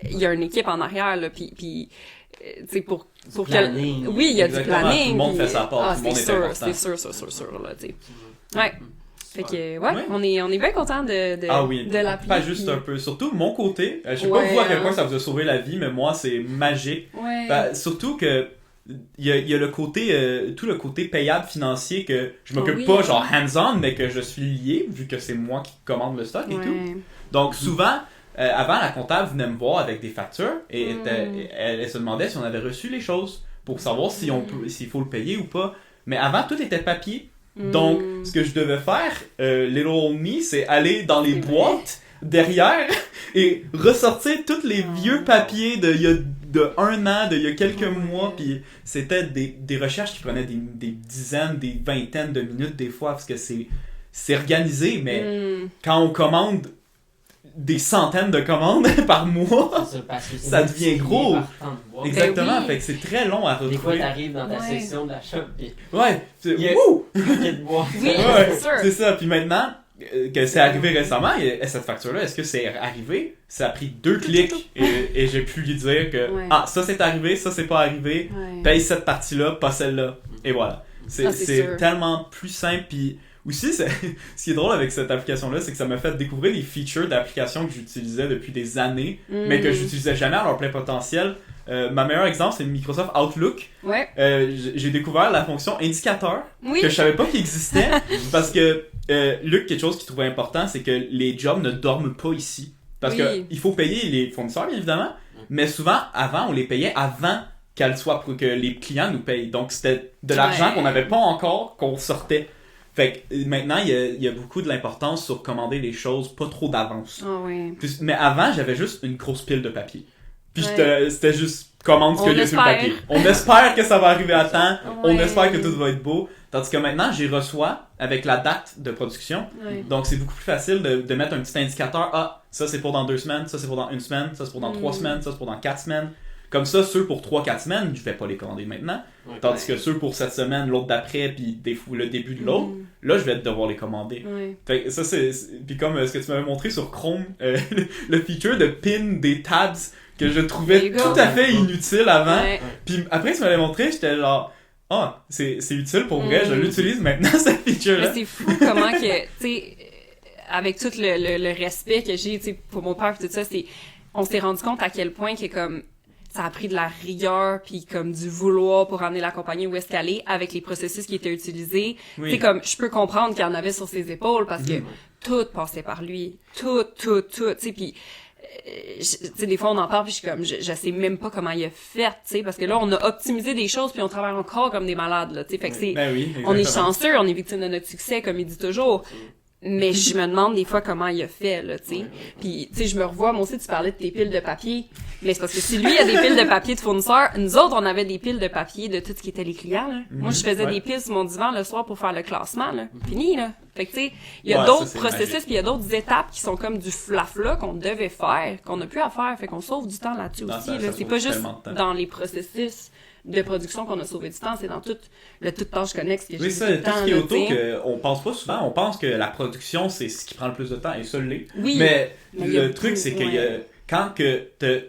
il y a une équipe en arrière, là, puis tu sais, pour que... planning. Oui, il y a Exactement, du planning. tout le monde puis- fait sa part, tout le monde est important. C'est sûr, là, tu sais. Ouais. Fait que, Ouais. on est bien content de Ah oui, l'appli. pas juste puis- un peu. Surtout mon côté, je sais Ouais, pas vous à quel point hein. ça vous a sauvé la vie, mais moi c'est magique. Ouais. Ben, surtout que il y a le côté tout le côté payable financier que je m'occupe Oui. pas genre hands-on, mais que je suis lié vu que c'est moi qui commande le stock et Ouais. tout. Donc souvent avant la comptable venait me voir avec des factures et elle se demandait si on avait reçu les choses pour savoir si on peut, s'il faut le payer ou pas. Mais avant tout était papier. Donc, ce que je devais faire, Little Old Me, c'est aller dans les boîtes derrière et ressortir tous les vieux papiers de un an, il y a quelques mois, puis c'était des recherches qui prenaient des dizaines, des vingtaines de minutes des fois, parce que c'est organisé, mais quand on commande des centaines de commandes par mois, C'est ça, parce que c'est ça devient multiplié gros. par tant de boîtes. exactement, oui. fait que c'est très long à Des fois, retrouver. t'arrives dans ta Ouais. section de la shop pis Ouais, c'est Il y a- wouh! il y a de boîtes. Oui, Ouais, c'est sûr. c'est ça. Puis maintenant, que c'est arrivé récemment, cette facture-là, est-ce que c'est arrivé? Ça a pris 2 clics et j'ai pu lui dire que Ouais. ah, ça c'est arrivé, ça c'est pas arrivé, Ouais. paye cette partie-là, pas celle-là. Et voilà. C'est Ah, c'est sûr. tellement plus simple. Puis aussi, ce qui est drôle avec cette application-là, c'est que ça m'a fait découvrir des features d'applications que j'utilisais depuis des années, mais que j'utilisais jamais à leur plein potentiel. Ma meilleure exemple, c'est Microsoft Outlook. Ouais. J'ai découvert la fonction indicateur Oui. que je savais pas qu'il existait parce que Luc, quelque chose qu'il trouvait important, c'est que les jobs ne dorment pas ici. Parce Oui. que il faut payer les fournisseurs, bien évidemment, mais souvent, avant, on les payait avant que les clients nous payent. Donc, c'était de l'argent Ouais. qu'on n'avait pas encore, qu'on sortait. Fait que maintenant, il y a beaucoup de l'importance sur commander les choses pas trop d'avance. Ah oui. Mais avant, j'avais juste une grosse pile de papier. Puis Ouais. c'était juste commande ce On qu'il y a sur le espère. papier. On espère que ça va arriver à temps. On Ouais. espère que tout va être beau. Tandis que maintenant, j'y reçois avec la date de production. Ouais. Donc, c'est beaucoup plus facile de mettre un petit indicateur. Ah, ça c'est pour dans 2 semaines, ça c'est pour dans 1 semaine, ça c'est pour dans 3 semaines, ça c'est pour dans 4 semaines. Comme ça, ceux pour 3-4 semaines, je vais pas les commander maintenant. Ouais. Tandis que ceux pour cette semaine, l'autre d'après, puis le début de l'autre, là, je vais devoir les commander. Ouais. Fait que ça, puis comme ce que tu m'avais montré sur Chrome, le feature de pin des tabs que je trouvais There you go. tout à fait inutile avant. Ouais. Puis après, tu m'avais montré, j'étais genre, ah, c'est utile pour vrai, je l'utilise maintenant, cette Mais feature-là. c'est fou comment que, tu sais, avec tout le respect que j'ai, tu sais, pour mon père et tout ça, on s'est rendu compte à quel point que comme ça a pris de la rigueur puis comme du vouloir pour amener la compagnie où est-ce qu'elle est avec les processus qui étaient utilisés. Oui. Tu sais, comme je peux comprendre qu'il y en avait sur ses épaules parce que tout passait par lui, tout, tu sais, puis tu sais, des fois, on en parle, puis je suis comme, je sais même pas comment il a fait, tu sais, parce que là, on a optimisé des choses, puis on travaille encore comme des malades, là, tu sais, fait que c'est, Ben oui, on est exactement. chanceux, on est victime de notre succès, comme il dit toujours. Mais je me demande des fois comment il a fait, là, tu sais. Puis, tu sais, je me revois, moi aussi, tu parlais de tes piles de papier. Mais c'est parce que si lui a des piles de papier de fournisseurs, nous autres, on avait des piles de papier de tout ce qui était les clients, là. Moi, je faisais des piles sur mon divan le soir pour faire le classement, là. Fini, là. Fait que, tu sais, il y a Ouais, d'autres ça, c'est processus, magique. puis il y a d'autres étapes qui sont comme du flafla qu'on devait faire, qu'on n'a plus à faire. Fait qu'on sauve du temps là-dessus Non, aussi, ça là. C'est sauve pas juste tellement de temps. dans les processus de production qu'on a sauvé du temps, c'est dans tout le tout tâche connexe que j'ai Oui, dit ça, tout le tout temps, ce qui est là, autour, tu sais. on pense pas souvent, on pense que la production, c'est ce qui prend le plus de temps, et ça l'est. Oui. Mais Mais il y a le truc, c'est beaucoup, qu'il y a, quand que t'as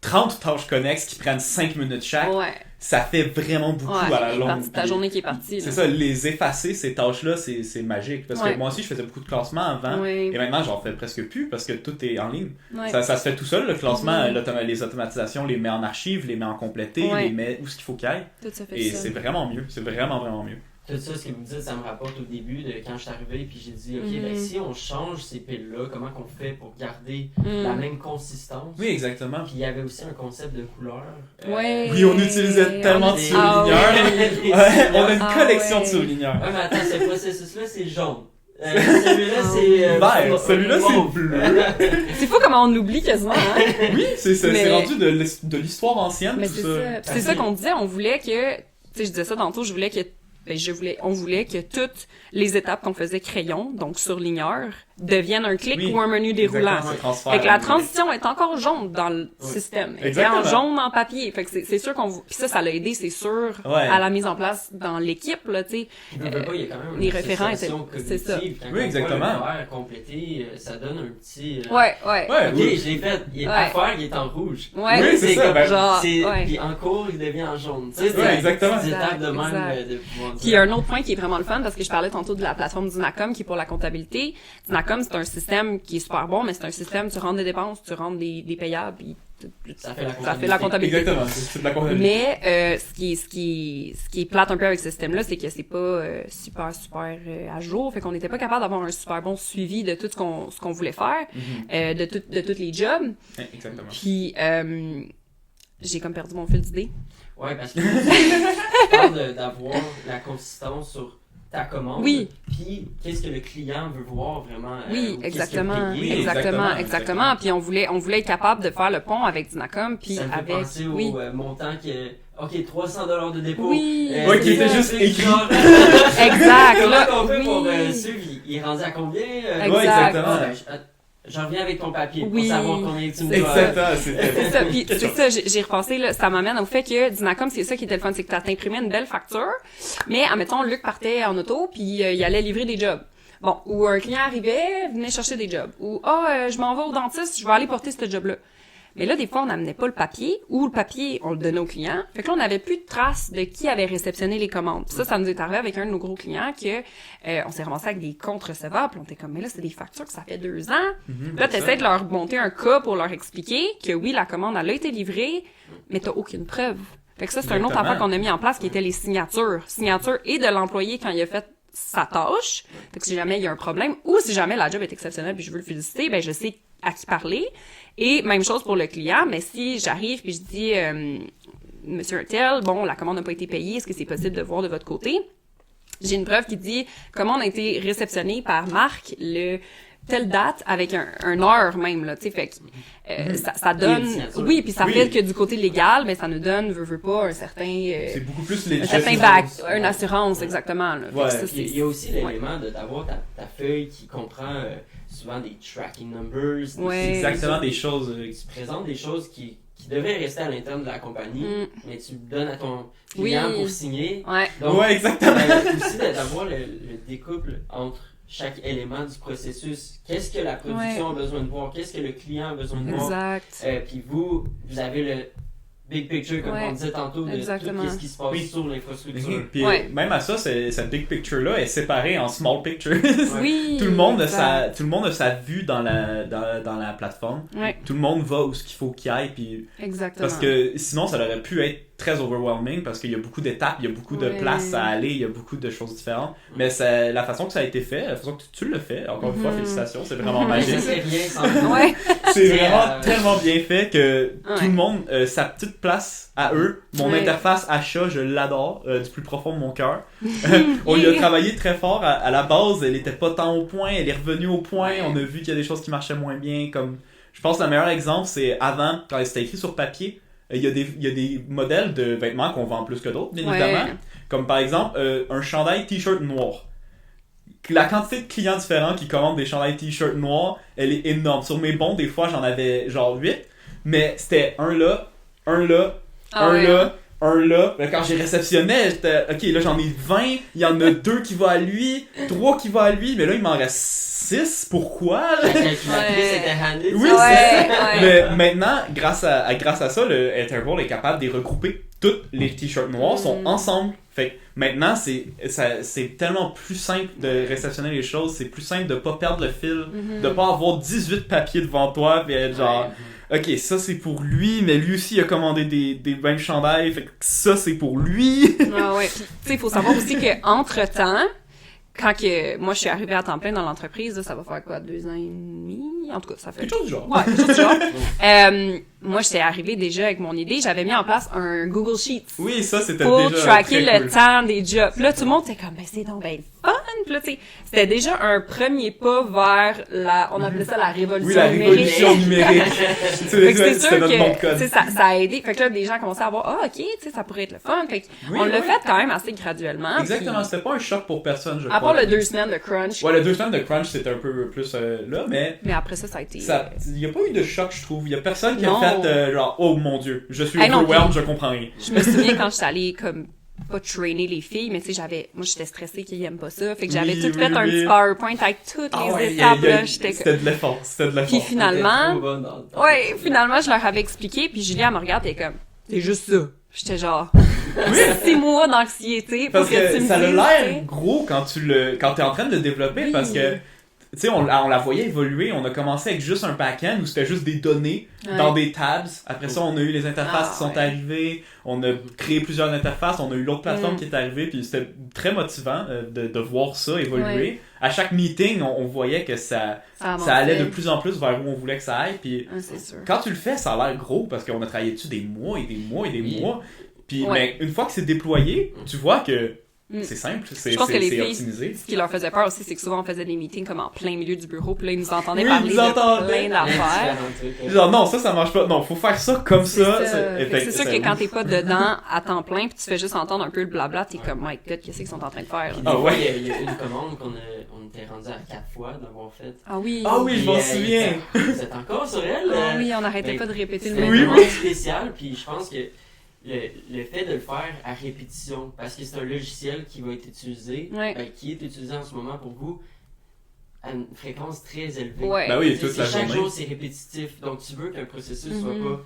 30 tâches connexes qui prennent 5 minutes chaque, Ouais. ça fait vraiment beaucoup Ouais, à la une longue. partie de ta Puis journée qui est partie, c'est là. ça, les effacer, ces tâches-là, c'est magique. Parce Ouais. que moi aussi, je faisais beaucoup de classements avant, Oui. et maintenant, j'en fais presque plus parce que tout est en ligne. Ouais. Ça se fait tout seul, le classement, Mhm. les automatisations, les met en archive, les met en complété, Ouais. les met où ce qu'il faut qu'il aille. Tout ça fait Et ça. c'est vraiment mieux. C'est vraiment, vraiment mieux. Tout ça, ce que vous dites, ça me rapporte au début de quand je suis arrivé, puis j'ai dit, ok, Mhm. ben si on change ces piles-là, comment qu'on fait pour garder Mm. la même consistance? Oui, exactement. Puis il y avait aussi un concept de couleur. Ouais. Oui, on utilisait tellement de des- surligneurs. des- Ouais, on a une Ah collection de ouais. surligneurs. Ouais, mais attends, ce processus-là, c'est jaune. Celui-là, c'est... Vert. Celui-là, c'est bleu. C'est fou comment on oublie quasiment, hein? Oui, c'est Mais- rendu de l'histoire ancienne, Mais tout c'est ça. ça. C'est ça qu'on disait, on voulait que, tu sais, je disais ça tantôt, on voulait que toutes les étapes qu'on faisait crayon, donc surligneur, deviennent un clic Oui, ou un menu déroulant. Exactement, ce transfert. Fait que la transition est encore jaune dans le système. Elle était en Exactement. jaune en papier. Fait que c'est sûr puis ça l'a aidé, c'est sûr, Ouais. à la mise en place dans l'équipe, là, tu sais. Puis, veux pas, il y a quand même les une référents association étaient- c'est ça. cognitive. Quand Oui, on voit exactement. le vert complété, ça donne un petit... Ouais. Ouais, Ok, oui. je l'ai fait. Il est Ouais. à faire, il est en rouge. Ouais. Oui, c'est ça, comme- ben, genre, c'est- ouais. Puis en cours, il devient en jaune. Tu sais, Ouais, exactement. Des étapes de même Exact. de pouvoir Puis il y a un autre point qui est vraiment le fun parce que je parlais tantôt de la plateforme Dynacom qui est pour la comptabilité. Dynacom, c'est un système qui est super bon, mais c'est un système, tu rentres des dépenses, tu rentres des payables, puis Ça fait la ça fait la comptabilité. Exactement, c'est de la comptabilité. Mais ce qui est plate un peu avec ce système-là, c'est que c'est pas super à jour, fait qu'on n'était pas capable d'avoir un super bon suivi de tout ce qu'on voulait faire, de tous les jobs. Exactement. Puis j'ai comme perdu mon fil d'idée. Ouais, parce que tu parles d'avoir la consistance sur ta commande. Oui. Puis qu'est-ce que le client veut voir vraiment. Oui, ou qu'est-ce qu'il a exactement, payé. Oui, exactement. exactement. Puis on voulait être capable de faire le pont avec Dynacom, puis Ça me fait avec, penser au oui, montant ok, $300 de dépôt. oui, Ouais, qui était c'est juste ça. écrit. Genre, Exact, comment là, qu'on fait oui. pour suivre, il est rendu à combien? Exact. Ouais, exactement. Je reviens avec ton papier Oui. pour savoir combien tu me C'est dois. Exactement, c'était C'est ça, puis c'est ça, j'ai repensé, là, ça m'amène au fait que Dynacom, c'est ça qui était le fun, c'est que t'imprimais une belle facture, mais, admettons, Luc partait en auto, puis il allait livrer des jobs. Bon, ou un client arrivait, venait chercher des jobs, ou je m'en vais au dentiste, je vais aller porter ce job-là. Mais là, des fois, on n'amenait pas le papier, ou le papier, on le donnait au client. Fait que là, on n'avait plus de traces de qui avait réceptionné les commandes. Puis ça nous est arrivé avec un de nos gros clients que on s'est ramassé avec des comptes recevables. Puis on était comme, mais là, c'est des factures que ça fait 2 ans. Là, t'essaies de leur monter un cas pour leur expliquer que oui, la commande, elle a été livrée, mais t'as aucune preuve. Fait que ça, c'est un autre Exactement. affaire qu'on a mis en place qui était les signatures. Signatures et de l'employé quand il a fait sa tâche. Fait que si jamais il y a un problème, ou si jamais la job est exceptionnelle puis je veux le féliciter, ben je sais à qui parler. Et même chose pour le client, mais si j'arrive puis je dis Monsieur Untel, bon, la commande n'a pas été payée, est-ce que c'est possible de voir de votre côté? J'ai une preuve qui dit commande a été réceptionnée par Marc le telle date avec un heure même là, tu sais, fait que ça donne, oui, puis ça Oui. fait que du côté légal, ben ça nous donne veut pas un certain C'est beaucoup plus un legit. certain back, une assurance exactement là. Fait que Ouais. ça, Il y a aussi ouais. l'élément d'avoir ta feuille qui comprend souvent des tracking numbers. Ouais. Exactement des choses. Tu présentes des choses qui devraient rester à l'interne de la compagnie, mais tu donnes à ton client Oui. pour signer. Ouais. Donc, Ouais, exactement. aussi d'avoir le découple entre chaque élément du processus. Qu'est-ce que la production a besoin de voir? Qu'est-ce que le client a besoin de voir? Exact. Puis vous avez le big picture, comme Ouais, on disait tantôt, de exactement. tout ce qui se passe Oui. sur l'infrastructure. Puis Ouais. même à ça, cette big picture-là est séparée en small pictures. Oui. Tout le monde a exact. tout le monde a sa vue dans la plateforme. Ouais, Tout le monde va où ce qu'il faut qu'il aille, puis exactement. parce que sinon ça aurait pu être très overwhelming parce qu'il y a beaucoup d'étapes, il y a beaucoup de Ouais. places à aller, il y a beaucoup de choses différentes. Mais la façon que ça a été fait, la façon que tu l'as fait, encore une fois, félicitations, c'est vraiment Je magique. sais rien sans Ouais. C'est vraiment tellement bien fait que Ouais. tout le monde, sa petite place à eux, mon Ouais. interface achat, je l'adore du plus profond de mon cœur. On y a travaillé très fort. À la base, elle était pas tant au point, elle est revenue au point. On a vu qu'il y a des choses qui marchaient moins bien. Comme, je pense que le meilleur exemple, c'est avant, quand c'était écrit sur papier, il y a des modèles de vêtements qu'on vend plus que d'autres, bien Ouais. évidemment. Comme par exemple, un chandail t-shirt noir. La quantité de clients différents qui commandent des chandails t-shirt noirs, elle est énorme. Sur mes bons, des fois, j'en avais genre 8, mais c'était un là, un là, Ah un ouais, là, hein. un là. Mais quand j'ai réceptionné, j'étais, ok, là j'en ai 20, il y en a 2 qui vont à lui, 3 qui vont à lui, mais là il m'en reste 6, pourquoi? La calculatrice Ouais. était handée. Oui, tu sais. c'est ouais. Mais maintenant, grâce à ça, le Etherboard est capable de les regrouper. Tous les t-shirts noirs sont ensemble. Fait que maintenant, c'est tellement plus simple de réceptionner les choses. C'est plus simple de pas perdre le fil, de pas avoir 18 papiers devant toi et être genre, ok, ça c'est pour lui, mais lui aussi il a commandé des mêmes chandails. Fait que ça c'est pour lui. Ah ouais. Puis, tu sais, il faut savoir aussi qu'entre-temps, quand que moi je suis arrivée à temps plein dans l'entreprise, là, ça va faire quoi, 2 ans et demi? En tout cas, ça fait... Quelque chose du genre. Ouais, quelque chose du genre. Moi, j'étais arrivée déjà avec mon idée. J'avais mis en place un Google Sheets Oui, ça c'était pour déjà tracker très le cool. temps des jobs. Puis là, tout le monde était comme, ben c'est donc ben le fun. Puis là, tu sais, c'était déjà un premier pas vers on appelait ça la révolution Oui, la numérique. révolution numérique. Fait que c'est C'était sûr notre nom de que code. tu sais, ça a aidé. Fait que là, des gens commençaient à voir, ah, ok, tu sais, ça pourrait être le fun. Fait que Oui, on l'a oui. fait quand même assez graduellement. Exactement, Puis, c'était pas un choc pour personne, je à crois. part le 2 semaines de crunch. Ouais, le 2 semaines de crunch c'était un peu plus là, mais Mais après ça a été... il y a pas eu de choc, je trouve. Il y a personne qui Non. a fait genre oh mon dieu, je suis Hey, non, overwhelmed, je comprends rien. Je me souviens quand j'étais allée comme pas trainer les filles, mais tu sais moi j'étais stressée qu'ils aiment pas ça, fait que j'avais Oui, tout oui, fait un oui. petit PowerPoint avec toutes Ah les ouais, étapes là, j'étais c'était de l'effort, c'était de l'effort. puis finalement, T'étais trop bonne dans le temps. ouais, finalement je leur avais expliqué, puis Julia elle me regarde et comme c'est juste ça. J'étais genre 6 mois d'anxiété pour Parce que tu que me ça a dises, l'air tu sais. gros quand t'es en train de le développer Oui. parce que tu sais, on la voyait évoluer. On a commencé avec juste un back-end où c'était juste des données Ouais. dans des tabs. Après ça, on a eu les interfaces Ah, qui sont ouais. arrivées. On a créé plusieurs interfaces. On a eu l'autre plateforme Mm. qui est arrivée. Puis c'était très motivant de voir ça évoluer. Ouais. À chaque meeting, on voyait que ça avançait. allait de plus en plus vers où on voulait que ça aille. Puis Ouais, c'est sûr. quand tu le fais, ça a l'air gros parce qu'on a travaillé dessus des mois et des mois et des Oui. mois. Puis Ouais. mais une fois que c'est déployé, tu vois que Mm. c'est simple, c'est Je pense que les filles, optimisé. ce qui leur faisait peur aussi, c'est que souvent on faisait des meetings comme en plein milieu du bureau, puis là ils nous entendaient Oui, parler ils de entendaient. plein d'affaires. Genre non, ça marche pas. Non, faut faire ça comme ça. Fait que c'est sûr que quand t'es pas dedans à temps plein puis tu fais juste entendre un peu le blabla, t'es comme my god, qu'est-ce qu'ils sont en train de faire? Puis là? des Ah fois, ouais. il y a une commande on était rendu à 4 fois d'avoir fait. Ah oui. Ah oui, je m'en Puis, souviens. Vous êtes encore sur elle? Ah oui, on n'arrêtait ben, pas de répéter le C'est même Oui, nom. vraiment spécial, puis je pense que le fait de le faire à répétition, parce que c'est un logiciel qui va être utilisé, Ouais. qui est utilisé en ce moment pour vous, à une fréquence très élevée. Ouais. Ben oui, Tu sais, toute la chaque journée. jour, c'est répétitif. Donc, tu veux qu'un processus soit Mhm.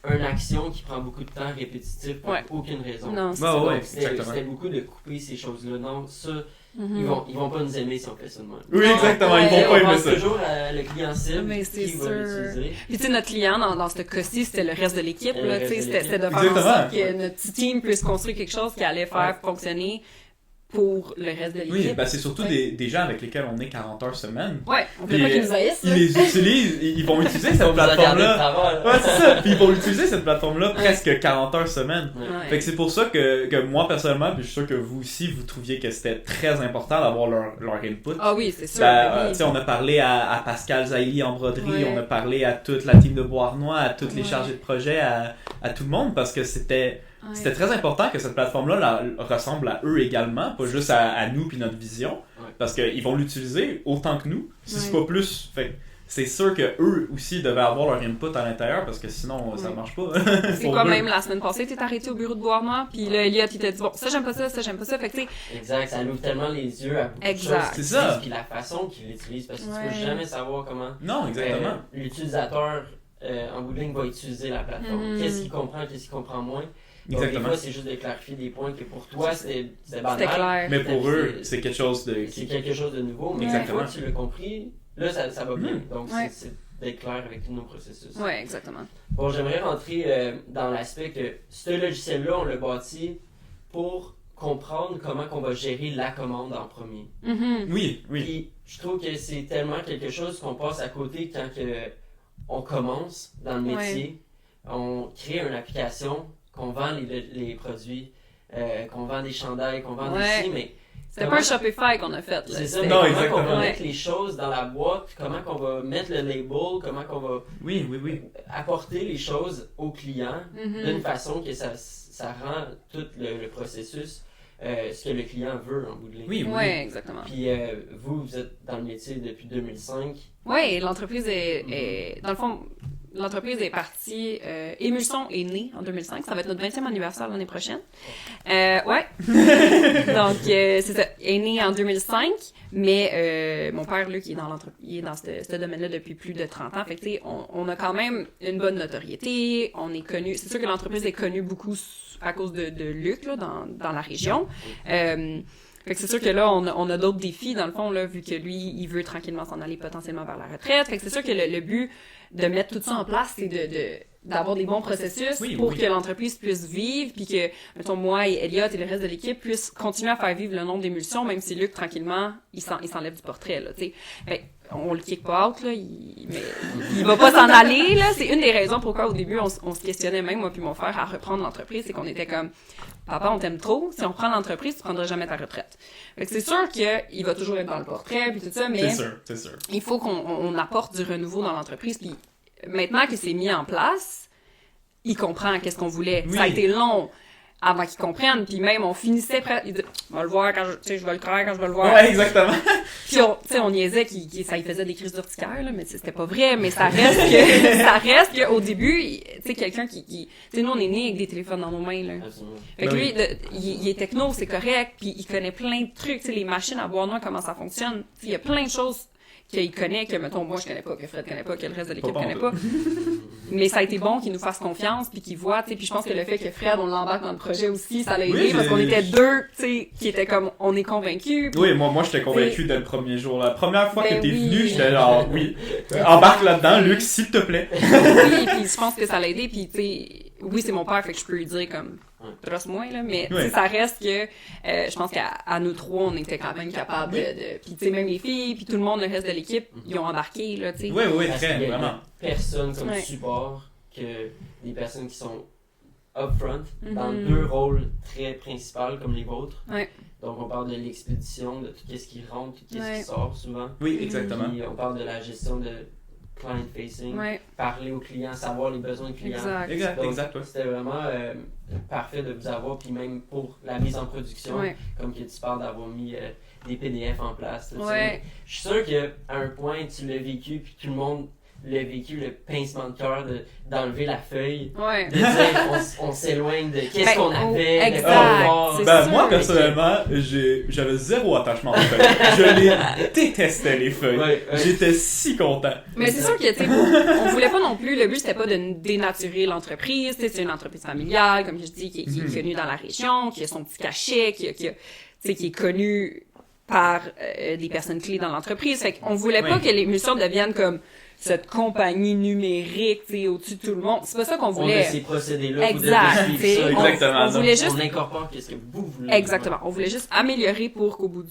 pas une action qui prend beaucoup de temps répétitif pour Ouais. aucune raison. Non, c'est Bah ça. ouais, Donc, exactement. c'était beaucoup de couper ces choses-là. Non, ça, Mhm. ils vont pas nous aimer si on fait ça de même. Oui, exactement, Ouais, ils vont On pas aimer pense ça. toujours à le client cible Mais c'est qui va sûr. l'utiliser. Puis tu sais, notre client, dans ce cas-ci, c'était le reste de l'équipe. Le Là, reste tu sais, de c'était l'équipe. de faire en Exactement. sorte que notre petit team puisse construire quelque chose qui allait faire fonctionner pour le reste de Oui, l'équipe. ben c'est surtout Ouais. des gens avec lesquels on est 40 heures semaine. Ouais, on veut Puis, pas qu'ils nous haïssent. Ils là. les utilisent, ils vont utiliser On cette vous a gardé de plateforme-là. travers, là. Ouais, c'est ça. Puis ils vont utiliser cette plateforme-là Ouais. presque 40 heures semaine. Ouais. Ouais. Fait que c'est pour ça que moi personnellement, puis je suis sûr que vous aussi, vous trouviez que c'était très important d'avoir leur input. Ah oui, c'est sûr. Ben, ben oui. tu sais, on a parlé à Pascal Zaili en broderie, Ouais. on a parlé à toute la team de Beauharnois, à toutes les Ouais. chargés de projet, à tout le monde, parce que c'était Ouais. très important que cette plateforme-là ressemble à eux également, pas juste à nous puis notre vision, Ouais. parce qu'ils vont l'utiliser autant que nous, si c'est Ouais. pas plus. Fait que c'est sûr que eux aussi devaient avoir leur input à l'intérieur, parce que sinon ça Ouais. marche pas. C'est Pour quoi, eux. même la semaine passée, t'es arrêté au bureau de Beauharnois, puis là, Elliot, il t'a dit, bon, ça j'aime pas ça, ça j'aime pas ça, fait que tu sais, Exact, ça ouvre tellement les yeux à beaucoup de Exact. choses. C'est ça. Puis la façon qu'ils l'utilisent, parce que tu Ouais. peux jamais savoir comment Non, exactement. l'utilisateur en bout de ligne va utiliser la plateforme. Mhm. Qu'est-ce qu'il comprend, qu'est-ce qu'il comprend moins. Donc, Exactement. des fois, c'est juste de clarifier des points que pour toi, c'était banal. c'était clair. Mais pour c'est- eux, c'est quelque chose de... C'est quelque chose de nouveau, mais Exactement. une fois que tu l'as compris, là, ça va bien. Donc, Ouais. c'est d'être clair avec tous nos processus. Ouais, exactement. Bon, j'aimerais rentrer dans l'aspect que ce logiciel-là, on l'a bâti pour comprendre comment qu'on va gérer la commande en premier. Mhm. Oui, oui. Puis, je trouve que c'est tellement quelque chose qu'on passe à côté quand que on commence dans le métier, on crée une application, qu'on vend les produits, qu'on vend des chandails, qu'on vend des ci, mais c'était pas un Shopify qu'on a fait. Là. C'est ça, non, comment qu'on va mettre les choses dans la boîte, comment qu'on va mettre le label, comment qu'on va apporter les choses au client d'une façon que ça rend tout le processus ce que le client veut en bout de ligne. Oui, exactement. Puis vous êtes dans le métier depuis 2005. Oui, l'entreprise est dans le fond, l'entreprise est partie, Émulsion est née en 2005, ça va être notre 20e anniversaire l'année prochaine. Ouais. Donc, c'est ça, est née en 2005, mais mon père, Luc, il est dans ce domaine-là depuis plus de 30 ans. Fait que, tu sais, on a quand même une bonne notoriété, on est connu, c'est sûr que l'entreprise est connue beaucoup à cause de Luc, là, dans la région. Fait que c'est sûr que là, on a d'autres défis, dans le fond, là, vu que lui, il veut tranquillement s'en aller potentiellement vers la retraite. Fait que c'est sûr que le but de mettre tout ça en place, c'est d'avoir des bons processus pour que l'entreprise puisse vivre, puis que, mettons, moi et Elliot et le reste de l'équipe puissent continuer à faire vivre le nombre d'émulsions, même si Luc, tranquillement, il s'enlève du portrait, là, tu sais. Fait on le kick pas out, là, mais il va pas s'en aller, là. C'est une des raisons pourquoi, au début, on se questionnait même, moi puis mon frère, à reprendre l'entreprise, c'est qu'on était comme, papa, on t'aime trop, si on reprend l'entreprise, tu prendras jamais ta retraite. Fait que c'est sûr qu'il va toujours être dans le portrait, puis tout ça, mais c'est sûr. Il faut qu'on apporte du renouveau dans l'entreprise, puis maintenant que c'est mis en place, il comprend qu'est-ce qu'on voulait. Ça a été long avant qu'ils comprennent, puis même on finissait il dit « Je vais le voir quand je vais le croire quand je vais le voir. » Ouais, exactement. Puis on niaisait ça lui faisait des crises d'urticaire, là, mais c'était pas vrai, mais ça reste que au début, tu sais, quelqu'un qui tu sais, nous on est nés avec des téléphones dans nos mains, là. Absolument. Fait que lui, il est techno, c'est correct, puis il connaît plein de trucs, tu sais, les machines à boire noir, comment ça fonctionne. Il y a plein de choses qu'il connaît, que, mettons, moi, je connais pas, que Fred connaît pas, que le reste de l'équipe connaît pas. Mais ça a été bon qu'il nous fasse confiance, puis qu'il voit, tu sais, puis je pense que le fait que Fred, on l'embarque dans le projet aussi, ça l'a aidé, parce qu'on était deux, tu sais, qui étaient comme, on est convaincus. Oui, moi, j'étais convaincu dès le premier jour. La première fois que t'es venu, j'étais genre, embarque là-dedans, Luc, s'il te plaît. Oui, puis je pense que ça l'a aidé, puis tu sais, oui, c'est mon père, fait que je peux lui dire comme, trosse-moi, là, mais ça reste que, je pense qu'à nous trois, on était quand même capables de puis tu sais, même les filles, puis tout le monde, le reste de l'équipe, ils ont embarqué, là, tu sais. Oui, très, vraiment. Personne comme support que des personnes qui sont upfront dans deux rôles très principaux comme les vôtres. Donc, on parle de l'expédition, de tout ce qui rentre, tout ce qui sort souvent. Oui, exactement. Puis, on parle de la gestion de client-facing, parler aux clients, savoir les besoins du client. Exact. C'était vraiment parfait de vous avoir, puis même pour la mise en production, comme que tu parles d'avoir mis des PDF en place. Je suis sûr qu'à un point, tu l'as vécu, puis tout le monde l'a vécu, le pincement de cœur d'enlever la feuille, de dire on s'éloigne de qu'est-ce qu'on avait, exact. Moi, personnellement, j'avais zéro attachement aux feuilles. Je les détestais, les feuilles. J'étais si content. Mais c'est sûr que, tu sais, on voulait pas non plus, le but c'était pas de dénaturer l'entreprise, tu sais, c'est une entreprise familiale, comme je dis, qui est connue dans la région, qui a son petit cachet, qui est connue par des personnes clés dans l'entreprise. Fait qu'on voulait pas que l'émission devienne comme cette compagnie numérique, tu sais, au-dessus de tout le monde. C'est pas ça qu'on voulait. On a ces procédés-là. Exact. Exactement. On voulait juste... On incorpore qu'est-ce que vous voulez. Exactement. On voulait juste améliorer pour qu'au bout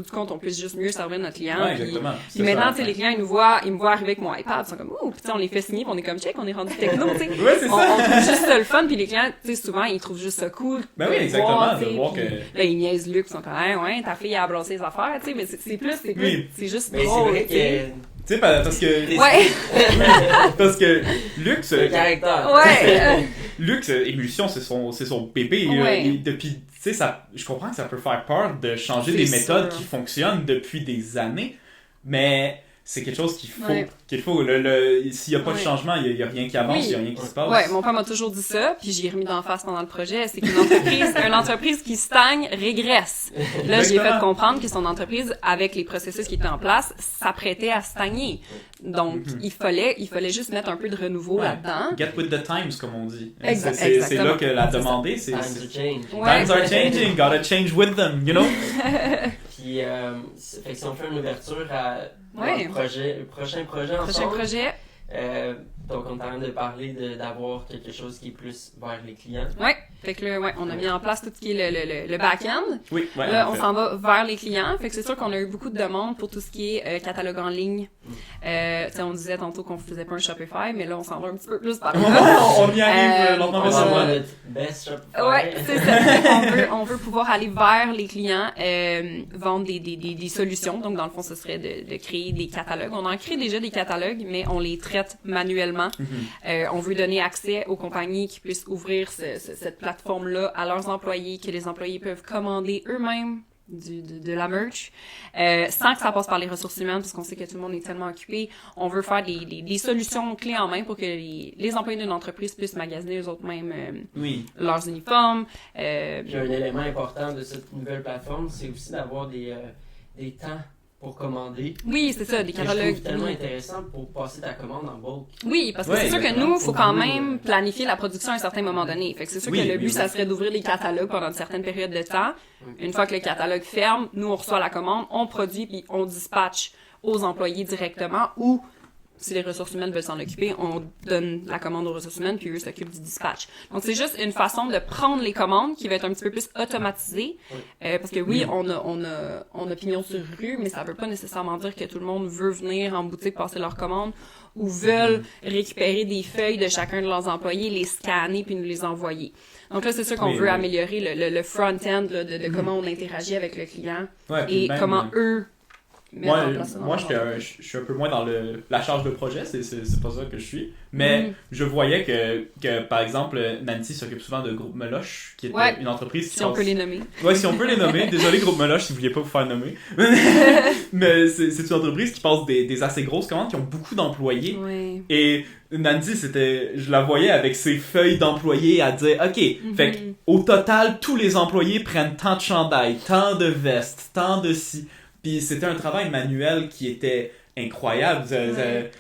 du compte, on puisse juste mieux servir notre client. Exactement. Puis maintenant, tu sais, les clients, ils me voient arriver avec mon iPad, ils sont comme, ouh, puis on les fait signer, puis on est comme, check, on est rendu techno, tu sais. C'est on trouve juste ça le fun, puis les clients, tu sais, souvent, ils trouvent juste ça cool. Ben oui, exactement, de voir que... Là, ils niaisent Luc, ils sont comme, ouais, ta fille a brassé les affaires, tu sais, mais c'est juste drôle, tu sais. Tu sais, parce que... parce que Luc... Le caractère. Luc, Émulsion, c'est son bébé. Depuis, tu sais, je comprends que ça peut faire peur de changer des méthodes qui fonctionnent depuis des années, mais c'est quelque chose qu'il faut. S'il n'y a pas de changement, il n'y a rien qui avance, il n'y a rien qui se passe. Ouais, mon père m'a toujours dit ça, puis j'ai remis d'en face pendant le projet, c'est une entreprise qui stagne régresse. Là, j'ai fait comprendre que son entreprise, avec les processus qui étaient en place, s'apprêtait à stagner. Donc, il fallait juste mettre un peu de renouveau là-dedans. Get with the times, comme on dit. Exactement. C'est là que la demandée, c'est... Times are changing, gotta change with them, you know? Puis, fait que si on fait une ouverture à le prochain projet ensemble. Donc, on est en train de parler d'avoir quelque chose qui est plus vers les clients. Fait que là, on a mis en place tout ce qui est le back-end. Oui, là, on s'en va vers les clients. Fait que c'est sûr qu'on a eu beaucoup de demandes pour tout ce qui est catalogue en ligne. On disait tantôt qu'on faisait pas un Shopify, mais là, on s'en va un petit peu plus par là. On y arrive lentement, mais On va sûrement. voir notre best Shopify. Ouais, c'est ça. On veut pouvoir aller vers les clients, vendre des solutions. Donc, dans le fond, ce serait de créer des catalogues. On en crée déjà des catalogues, mais on les traite manuellement. On veut donner accès aux compagnies qui puissent ouvrir cette plateforme-là à leurs employés, que les employés peuvent commander eux-mêmes de la merch, sans que ça passe par les ressources humaines, parce qu'on sait que tout le monde est tellement occupé. On veut faire des solutions clés en main pour que les employés d'une entreprise puissent magasiner eux-mêmes leurs uniformes. Puis un élément important de cette nouvelle plateforme, c'est aussi d'avoir des temps pour commander. Oui, c'est ça, des Que je catalogues. trouve tellement intéressant pour passer ta commande en bulk. Oui, parce que c'est sûr que exactement. nous, il faut quand même planifier la production à un certain moment donné. Fait que c'est sûr que le but, ça serait d'ouvrir des catalogues pendant une certaine période de temps. Une fois que le catalogue ferme, nous, on reçoit la commande, on produit, puis on dispatche aux employés directement, ou si les ressources humaines veulent s'en occuper, on donne la commande aux ressources humaines, puis eux s'occupent du dispatch. Donc, c'est juste une façon de prendre les commandes qui va être un petit peu plus automatisée. Parce que on a pignon sur rue, mais ça veut pas nécessairement dire que tout le monde veut venir en boutique passer leurs commandes ou veulent récupérer des feuilles de chacun de leurs employés, les scanner puis nous les envoyer. Donc là, c'est sûr qu'on veut améliorer le front-end là, de comment on interagit avec le client et même, comment eux moi, je suis un peu moins dans la charge de projet, c'est pas ça que je suis. Mais je voyais que, par exemple, Nancy s'occupe souvent de Groupe Meloche, qui est une entreprise qui... Si on peut les nommer. Ouais, si on peut les nommer. Désolé, Groupe Meloche, si vous vouliez pas vous faire nommer. Mais c'est une entreprise qui passe des assez grosses commandes, qui ont beaucoup d'employés. Oui. Et Nancy, je la voyais avec ses feuilles d'employés à dire, OK, fait que, au total, tous les employés prennent tant de chandails, tant de vestes, tant de ci. Puis c'était un travail manuel qui était incroyable.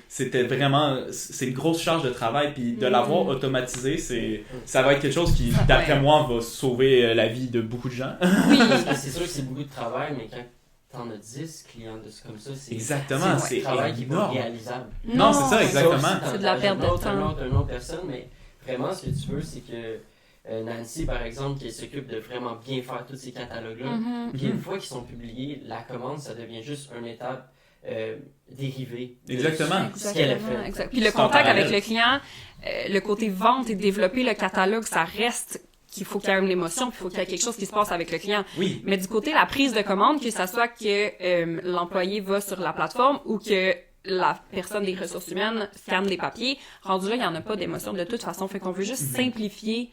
C'était vraiment... C'est une grosse charge de travail. Puis de l'avoir automatisé, ça va être quelque chose qui, d'après moi, va sauver la vie de beaucoup de gens. Oui, c'est sûr que c'est beaucoup de travail, mais quand t'en as 10 clients comme ça, exactement, c'est un travail qui n'est pas réalisable. Non, c'est ça, exactement. C'est de la perte de temps. Une autre personne, mais vraiment, ce que tu veux, c'est que Nancy, par exemple, qui s'occupe de vraiment bien faire tous ces catalogues-là, puis une fois qu'ils sont publiés, la commande, ça devient juste une étape dérivée. Exactement. Ce qu'elle a fait. Exact. Puis le contact avec le client, le côté vente et développer le catalogue, ça reste qu'il faut qu'il y ait une émotion, puis il faut qu'il y ait quelque chose qui se passe avec le client. Oui. Mais du côté la prise de commande, que ça soit que l'employé va sur la plateforme ou que la personne des ressources humaines scanne des papiers, rendu là, il n'y en a pas d'émotion de toute façon. Fait qu'on veut juste simplifier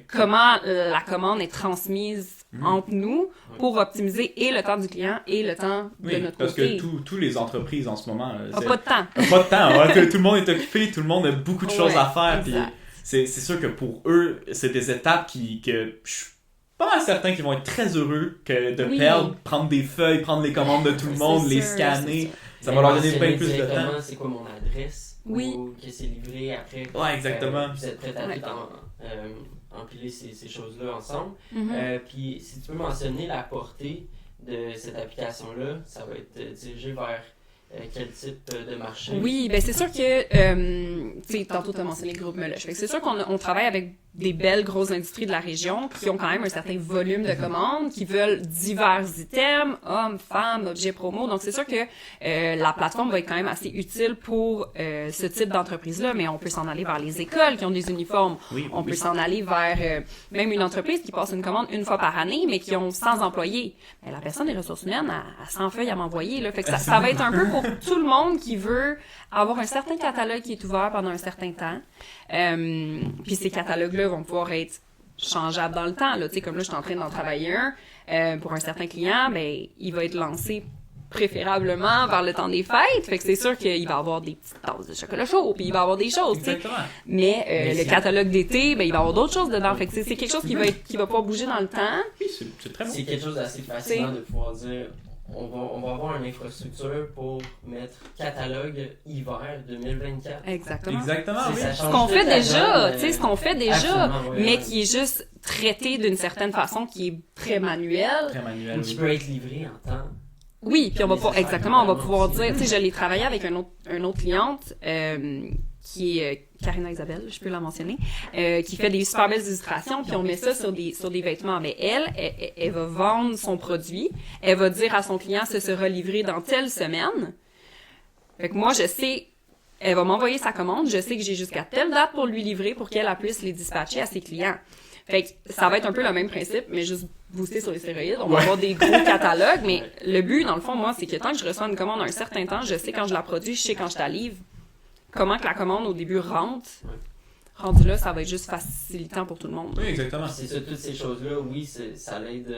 comment la commande est transmise entre nous pour optimiser et le temps du client et le temps de notre parce côté. que tous les entreprises en ce moment... pas de temps. Pas de temps. Tout le monde est occupé, tout le monde a beaucoup de choses à faire. Puis c'est sûr que pour eux, c'est des étapes que je suis pas mal certain qu'ils vont être très heureux de perdre, prendre des feuilles, prendre les commandes de tout le monde, les scanner. Ça va leur donner bien plus de temps. C'est quoi mon adresse? Ou que c'est livré après. Ouais, exactement. Vous êtes prêts à tout empiler ces choses-là ensemble. Puis si tu peux mentionner la portée de cette application-là, ça va être dirigé vers quel type de marché? Oui, ben c'est sûr que, tu sais, tantôt tu as mentionné le groupe Meloche. Fait que c'est sûr qu'on travaille avec des belles grosses industries de la région qui ont quand même un certain volume de commandes, qui veulent divers items, hommes, femmes, objets promo. Donc c'est sûr que la plateforme va être quand même assez utile pour ce type d'entreprise-là, mais on peut s'en aller vers les écoles qui ont des uniformes. On peut s'en aller vers même une entreprise qui passe une commande une fois par année, mais qui ont 100 employés. Mais la personne des ressources humaines a 100 feuilles à m'envoyer. Là. Fait que ça va être un peu pour tout le monde qui veut avoir un certain catalogue qui est ouvert pendant un certain temps. Puis ces catalogues-là vont pouvoir être changeables dans le temps. Là. Tu sais, comme là, je suis en train d'en travailler un pour un certain client, ben il va être lancé préférablement vers le temps des fêtes. Fait que c'est sûr qu'il va avoir des petites tasses de chocolat chaud, puis il va avoir des choses, tu sais. Mais le catalogue d'été, ben il va avoir d'autres choses dedans. Fait que c'est quelque chose qui va pas bouger dans le temps. Oui, c'est très bon. C'est quelque chose d'assez fascinant de pouvoir dire on va avoir une infrastructure pour mettre catalogue hiver 2024. Exactement. Oui. Ce qu'on fait déjà, mais qui est juste traité d'une certaine façon qui est très manuelle. Qui peut être livré en temps. Oui, puis on va pouvoir dire, tu sais, je l'ai travaillé avec une autre cliente qui est Karina Isabelle, je peux la mentionner, qui fait des super belles illustrations, puis on met ça sur des vêtements. Mais elle va vendre son produit, elle va dire à son client, ce sera livré dans telle semaine. Fait que moi, je sais, elle va m'envoyer sa commande, je sais que j'ai jusqu'à telle date pour lui livrer pour qu'elle puisse les dispatcher à ses clients. Fait que ça va être un peu le même principe, mais juste boosté sur les stéroïdes. On va avoir des gros catalogues, mais le but, dans le fond, moi, c'est que tant que je reçois une commande à un certain temps, je sais quand je la produis, je sais quand je la livre, comment que la commande, au début, rentre. Rendu là, ça va être juste facilitant pour tout le monde. Oui, exactement. C'est ça, toutes ces choses-là, oui, ça l'aide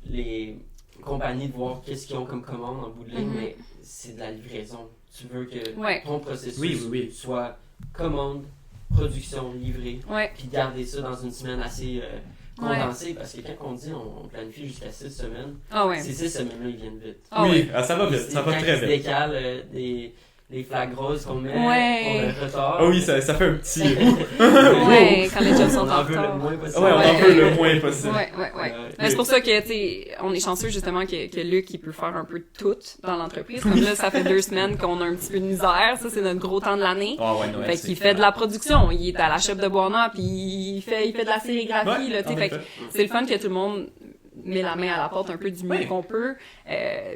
les compagnies de voir qu'est-ce qu'ils ont comme commande en bout de ligne, mais c'est de la livraison. Tu veux que ton processus soit commande, production, livrée, puis garder ça dans une semaine assez condensée, parce que quand on dit on planifie jusqu'à 6 semaines, ces 6 semaines-là, ils viennent vite. Ça va vite, ça va très vite. Quand ils décalent les flags roses qu'on met pour le retard. Ah oui, ça fait un petit... quand les jobs sont en retard. On en veut le moins possible. Ouais, on en veut le moins possible. Mais c'est pour ça que, tu sais, on est chanceux justement que Luc, il peut faire un peu de tout dans l'entreprise. Comme là, ça fait 2 semaines qu'on a un petit peu de misère. Ça, c'est notre gros temps de l'année. Noël, fait qu'il fait de la production. Il est à la chef de Boisnant, puis il fait de la sérigraphie, là, tu sais. Fait que c'est le fun que tout le monde met la main à la porte un peu du mieux qu'on peut.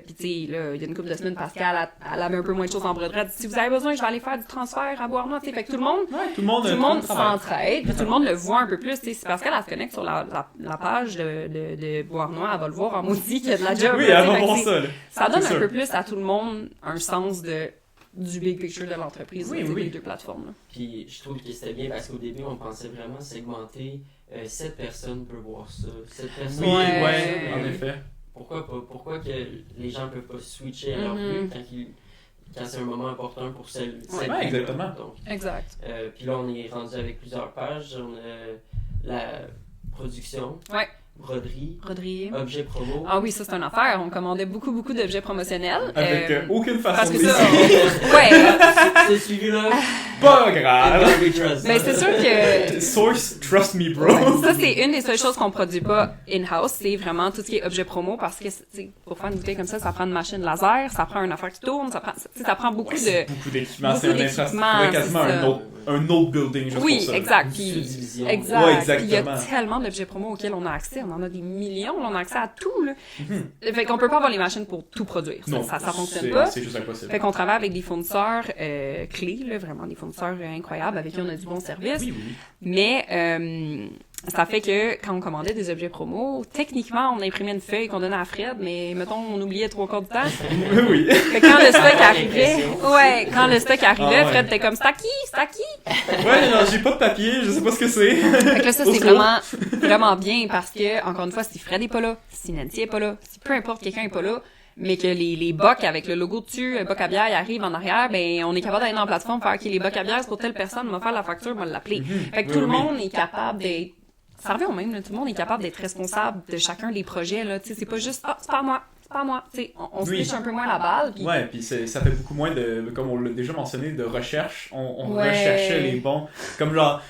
Puis tu sais, là, il y a une couple de semaines, Pascal, elle avait un peu moins de choses en broderie. Elle dit, si vous avez besoin, je vais aller faire du transfert à Boisnon, tu sais. Fait que tout le monde s'entraide, puis tout le monde le voit un peu plus, tu sais. Si Pascal, elle se connecte sur la page de Boisnon, elle va le voir en maudit qu'il y a de la job. Oui, elle va voir ça, là. Ça donne un peu plus à tout le monde un sens du big picture de l'entreprise, les 2 plateformes. Là. Puis je trouve que c'était bien parce qu'au début, on pensait vraiment segmenter 7 personnes peuvent voir ça. 7 personnes. En effet. Pourquoi pas? Pourquoi que les gens peuvent pas switcher à leur but quand c'est un moment important pour celle exactement. Donc, exact. Puis là, on est rendu avec plusieurs pages. On a la production. Broderie, objets promo. Ah oui, ça c'est une affaire. On commandait beaucoup d'objets promotionnels. Avec aucune façon parce de que les ça, C'est suivi-là. Pas grave. Mais c'est sûr que... Source, trust me, bro. Ça, c'est une des seules choses qu'on produit pas in-house. C'est vraiment tout ce qui est objet promo parce que, pour faire une bouteille comme ça prend une machine laser, ça prend une affaire qui tourne, ça prend beaucoup d'équipements. C'est une infrastructure, quasiment un autre building juste pour ça. Exact. Subdivision. Exact. Il y a tellement d'objets promo auxquels on a accès. On en a des millions, on a accès à tout, là. Fait qu'on peut pas avoir les machines pour tout produire. Non, ça fonctionne pas. C'est juste impossible. Fait qu'on travaille avec des fournisseurs clés, là, vraiment des fournisseurs incroyables avec qui on a du bon service. Oui. Mais ça fait que quand on commandait des objets promo, techniquement, on imprimait une feuille qu'on donnait à Fred, mais mettons, on oubliait 3/4 du temps. Oui. Fait que quand le stock arrivait, Fred était comme, c'est à qui? Ouais, non, j'ai pas de papier, je sais pas ce que c'est. Fait que là, ça, c'est vraiment bien parce que, encore une fois, si Fred est pas là, si Nancy est pas là, si peu importe quelqu'un est pas là, mais que les bocs avec le logo dessus, boc à bière, ils arrivent en arrière, ben, on est capable d'aller dans la plateforme, faire, OK, les bocs à bière, c'est pour telle personne, m'a faire la facture, m'a l'appeler. Fait que tout le monde est capable d'être, ça revient au même, là, tout le monde est capable d'être responsable de chacun des projets, là, tu sais, c'est pas juste, c'est pas moi, tu sais, on se fiche un peu moins la balle. Pis... Ouais, puis ça fait beaucoup moins comme on l'a déjà mentionné, de recherche. On recherchait les bons. Comme genre,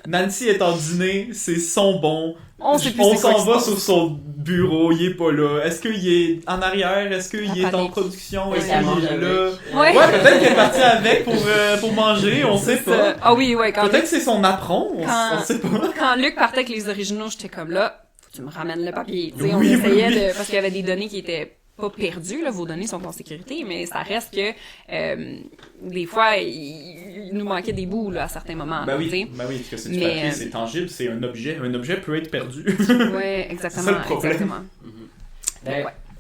Nancy est en dîner, c'est son bon. On s'en va sur son bureau, il est pas là. Est-ce qu'il est en arrière? Est-ce qu'il est en production? Est-ce qu'il est là? Ouais, peut-être qu'il est parti avec pour manger, on sait pas. Ah oui, peut-être que c'est son apron, on sait pas. Quand Luc partait avec les originaux, j'étais comme là, tu me ramènes le papier. On essayait de, parce qu'il y avait des données qui étaient pas perdues, là, vos données sont en sécurité, mais ça reste que des fois il nous manquait des bouts là, à certains moments. Ben oui, parce que c'est du papier, c'est tangible, c'est un objet. Un objet peut être perdu. Ouais, exactement. C'est ça le problème. Exactement.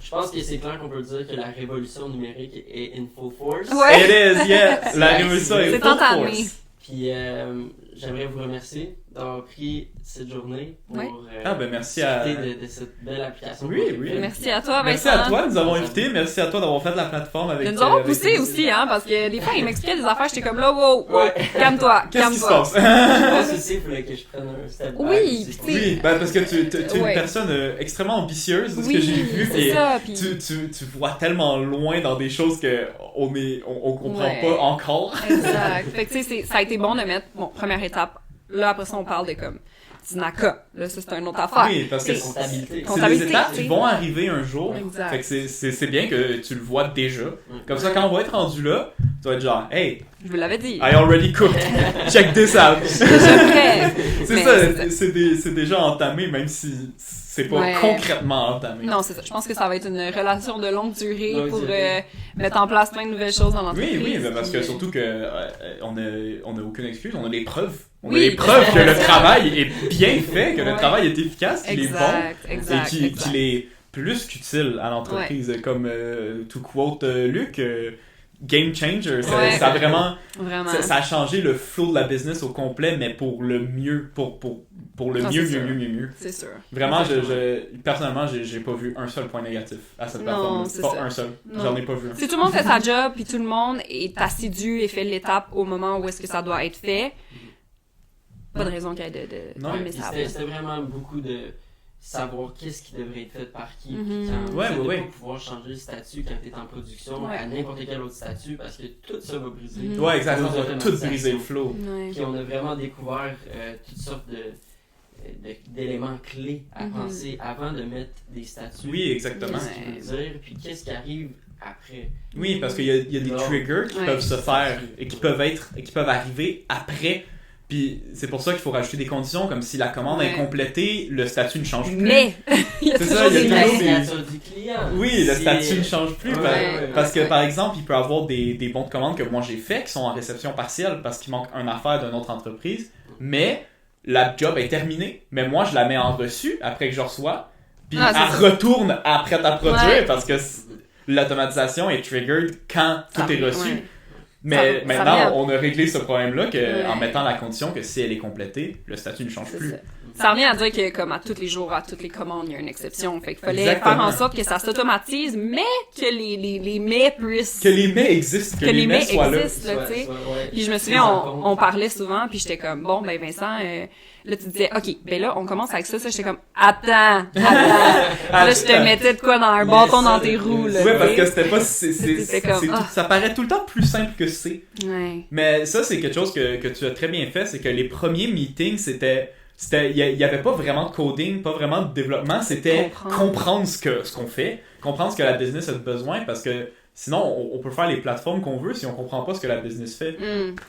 Je pense que c'est clair qu'on peut dire que la révolution numérique est in full force. Ouais. It is, yeah. La révolution est full force. Puis j'aimerais vous remercier d'avoir pris cette journée pour merci de cette belle application. Oui. Merci à toi, Vincent. Merci à toi de nous avoir invités. Merci à toi d'avoir fait la plateforme avec. De nous avoir poussé aussi, hein, parce que des fois, il m'expliquait des affaires, j'étais comme là, wow, calme-toi. Qu'est-ce qui se passe? Je pense aussi qu'il fallait que je prenne un step back. Oui, parce que tu es une personne extrêmement ambitieuse de ce que j'ai vu. C'est ça, puis... tu vois tellement loin dans des choses que on comprend pas encore. Exact. Fait que tu sais, ça a été bon de mettre, première étape. Là, après ça, on parle de comme Dinaka. Là, ça, c'est une autre affaire. Oui, parce que c'est des étapes qui vont arriver un jour. Exact. Fait que c'est bien que tu le vois déjà. Comme ça, quand on va être rendu là, tu vas être genre, hey, je vous l'avais dit. I already cooked. Check this out. C'est C'est ça, c'est déjà entamé, même si c'est pas Ouais. concrètement entamé. Non, c'est ça. Je pense que ça va être une relation de longue durée Longue pour durée. mettre en place plein de nouvelles choses dans l'entreprise. Oui, mais parce que puis, surtout que on a aucune excuse, on a des preuves. On Oui, a des preuves que le exact. travail est bien fait, que le Ouais. travail est efficace, qu'il est bon. Exact, et exact. qu'il est plus qu'utile à l'entreprise. Comme to quote Luc, game changer. Ouais. Ça a vraiment, Vraiment. ça a changé le flow de la business au complet, mais pour le mieux, pour le Ah, mieux, c'est sûr. mieux. C'est sûr. Vraiment, personnellement, j'ai pas vu un seul point négatif à cette Non, plateforme. c'est Pas ça. un seul. Non. J'en ai pas vu un. Si tout le monde fait sa job, puis tout le monde est assidu et fait l'étape au moment où est-ce que ça doit être fait, pas de raison qu'il y ait de Non, filmer Puis ça. c'était vraiment beaucoup de savoir qu'est-ce qui devrait être fait par qui. Mhm. Puis quand, Ouais, tu sais, de ouais. pas pouvoir changer le statut quand tu es en production Ouais. à n'importe quel autre statut parce que tout ça va briser. Mhm. Ouais, exactement. Aux On va tout automatisations. briser le flow. Ouais. Puis on a vraiment découvert toutes sortes d'éléments clés à Mhm. penser avant de mettre des statuts. Oui, exactement. Qu'est-ce qu'il veut dire, puis qu'est-ce qui arrive après. Oui, parce qu'il y a des Non. triggers qui Ouais. peuvent se faire et qui peuvent arriver après. Puis c'est pour ça qu'il faut rajouter des conditions, comme si la commande est Ouais. complétée, le statut ne change plus. Mais, il y a C'est toujours ça, il y a des toujours mais. des- signature du client. Oui, le C'est- statut ne change plus. Ouais, ouais, parce que ouais. par exemple, il peut y avoir des bons de commande que moi j'ai fait qui sont en réception partielle parce qu'il manque une affaire d'une autre entreprise, mais la job est terminée. Mais moi je la mets en reçu après que je reçois, puis Ah, c'est elle ça. retourne après à produire Ouais. parce que l'automatisation est triggered quand tout Ça- est reçu. ouais. Mais Ça maintenant, revient. on a réglé ce problème-là Ouais. en mettant la condition que si elle est complétée, le statut ne change C'est plus. ça. Ça revient à dire que, comme à tous les jours, à toutes les commandes, il y a une exception. Fait qu'il fallait Exactement. faire en sorte que ça s'automatise, mais que les mets puissent. Que les mets existent, que les mets soient là. existent, là, tu sais. Ouais. Puis je me souviens, on parlait souvent, puis j'étais comme, bon, ben Vincent, là tu disais, ok, ben là, on commence avec ça, j'étais comme, attends. Là, je te mettais de quoi dans un bâton dans tes roues, là. Ouais, parce tu que sais. c'était pas... C'était comme, c'est tout- ah. ça paraît tout le temps plus simple que c'est. Ouais. Mais ça, c'est quelque chose que tu as très bien fait, c'est que les premiers meetings, il y avait pas vraiment de coding, pas vraiment de développement, c'était comprendre ce qu'on fait, comprendre ce que la business a besoin, parce que sinon, on peut faire les plateformes qu'on veut si on comprend pas ce que la business fait.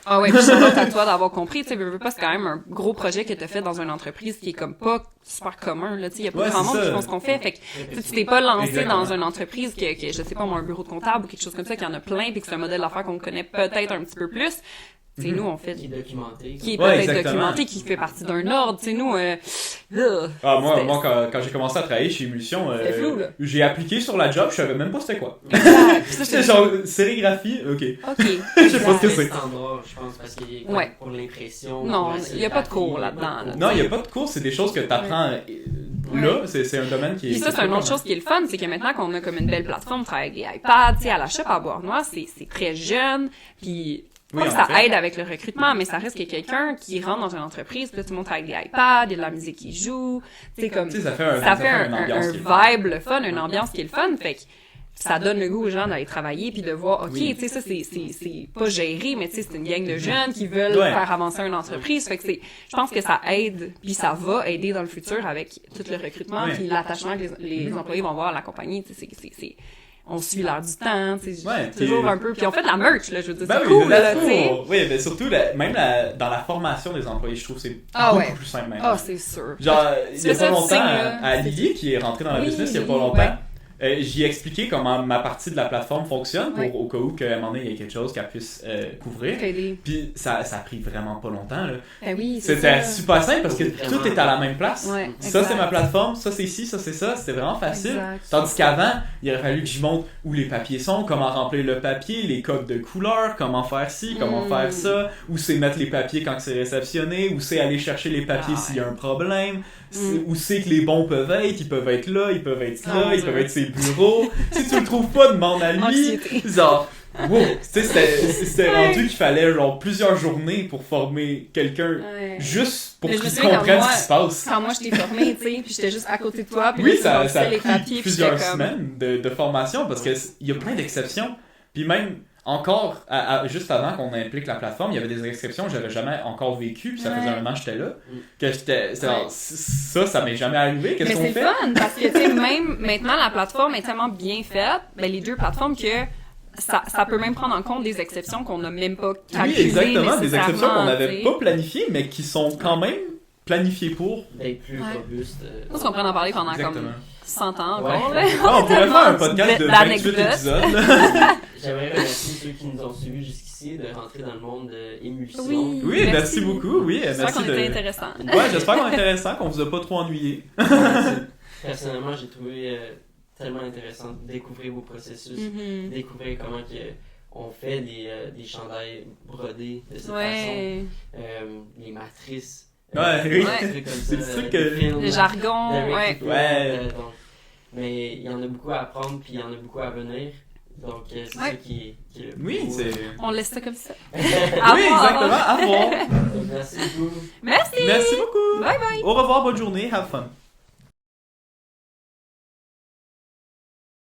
Ah ouais, puis ça va à toi d'avoir compris, tu sais, veux pas, c'est quand même un gros projet que t'as fait dans une entreprise qui est comme pas super commun, là, tu sais, y a pas Ouais, grand c'est monde ça. qui font ce qu'on fait, fait que tu t'es pas lancé Exactement. dans une entreprise que, je sais pas, moi, un bureau de comptable ou quelque chose comme ça, qui en a plein, puis que c'est un modèle d'affaires qu'on connaît peut-être un petit peu plus. Tu sais, nous, on fait, Qui est documenté. qui est Ouais, peut-être exactement. documenté, qui fait partie d'un ordre, tu sais, nous, Ah, C'était- moi quand j'ai commencé à travailler chez Emulsion, C'était flou, là. j'ai appliqué sur la job, je savais même pas c'était quoi. exact. Ça, C'était j'étais genre sérigraphie, ok. ok. Je sais pas ce que C'est c'est. standard, je pense, parce qu'il y a Ouais. pour l'impression. Non, pour la il y a pas de sérigraphie, cours il y a là-dedans, pas de là. cours. Non, il y a pas de cours, c'est des choses que t'apprends là, c'est un domaine qui est... Puis ça, c'est une autre chose qui est le fun, c'est que maintenant qu'on a comme une belle plateforme, on travaille avec des iPads, tu sais, à la shop à Bois-Noir, c'est très jeune, puis Oui, pas que en ça effet. aide avec le recrutement, mais ça reste qu'il y a quelqu'un qui rentre dans une entreprise, puis là, tout le monde travaille avec des iPads, il y a de la musique qui joue, tu sais, comme, Tu sais, ça fait un une ambiance qui est vibe, le fun, une ambiance qui est le fun, fait que ça donne le goût aux gens d'aller travailler puis de voir, ok, Oui. tu sais, ça c'est pas géré, mais tu sais, c'est une gang de jeunes qui veulent Ouais. faire avancer une entreprise, fait que je pense que ça aide, puis ça va aider dans le futur avec tout le recrutement Ouais. puis l'attachement que les employés vont avoir à la compagnie, tu sais, on suit l'heure du temps, tu sais, Ouais, toujours puis- un peu, puis on fait de la merch, là, je veux dire, Ben c'est oui, cool, là, tu sais. Oui, mais surtout, dans la formation des employés, je trouve que c'est Ah beaucoup ouais. plus simple maintenant. Ah, c'est sûr. Genre, il y a fais pas ça, tu longtemps, signes, là. à Lily, qui est rentrée dans la Oui, business il y a pas Lily, longtemps, ouais. j'y ai expliqué comment ma partie de la plateforme fonctionne pour Ouais. au cas où qu'à un moment donné, il y ait quelque chose qu'elle puisse couvrir. T'aider. Puis ça a pris vraiment pas longtemps. Là. Ben oui, c'est C'était ça. super simple parce que Vraiment. tout est à la même place. Ouais, Ça, c'est exact. ma plateforme, ça, c'est ci, ça, c'est ça. C'était vraiment facile. Exact. Tandis qu'avant, il aurait fallu que je montre où les papiers sont, comment remplir le papier, les codes de couleur, comment faire ci, comment faire ça, où c'est mettre les papiers quand c'est réceptionné, où c'est aller chercher les papiers Ah s'il y a un problème, Mm. où c'est que les bons peuvent être, ils peuvent être là, ils peuvent être Ah, là, mon ils Dieu. peuvent être ses bureaux. Si tu le trouves pas, demande à lui. Anxiété. Genre, wow, tu sais, c'était rendu qu'il fallait genre plusieurs journées pour former quelqu'un Ouais. juste pour Mais qu'il je me se souviens comprenne quand ce qui se passe. Quand moi, je t'ai formée, tu sais, puis j'étais juste à côté de toi, puis Oui, là, tu ça a remplissais les pris papiers, puis plusieurs j'étais comme... semaines de formation parce que il y a plein d'exceptions. Puis même encore, juste avant qu'on implique la plateforme, il y avait des exceptions que j'avais jamais encore vécues, puis ça faisait Ouais. un an que j'étais là. Mm. Que j'étais, ça m'est jamais arrivé. Qu'est-ce Mais qu'on c'est fait? fun, parce que, tu sais, même maintenant, la plateforme est tellement bien faite, ben, les deux plateformes, que ça peut même prendre en compte des exceptions qu'on n'a même pas Oui, calculées. exactement, des exceptions qu'on nécessairement, n'avait tu sais. pas planifiées, mais qui sont quand même planifié pour. d'être plus Ouais. robuste. Je pense qu'on pourrait en parler pendant Exactement. comme 100 ans Ouais. encore. Là. Ah, on pourrait faire un podcast de 28 d'anecdotes. épisodes. Là. J'aimerais remercier ceux qui nous ont suivis jusqu'ici de rentrer dans le monde de émulsion. Oui. Oui, merci beaucoup. Oui, J'espère merci qu'on de... était intéressant. Ouais, j'espère qu'on est intéressant, qu'on vous a pas trop ennuyé. Personnellement, j'ai trouvé tellement intéressant de découvrir vos processus, Mhm. découvrir comment que on fait des chandails brodés de cette façon, Ouais. les matrices, Ouais, oui. des trucs comme C'est ça, des trucs des que- films, Le jargon, de ouais. Ricky Ford, Ouais. donc, mais il y en a beaucoup à apprendre, puis il y en a beaucoup à venir. Donc, c'est ça Ouais. qui est le Oui, plus beau. c'est... On laisse ça comme ça. Oui, exactement, à voir. Donc, merci beaucoup. Merci. Merci beaucoup. Bye bye. Au revoir, bonne journée, have fun.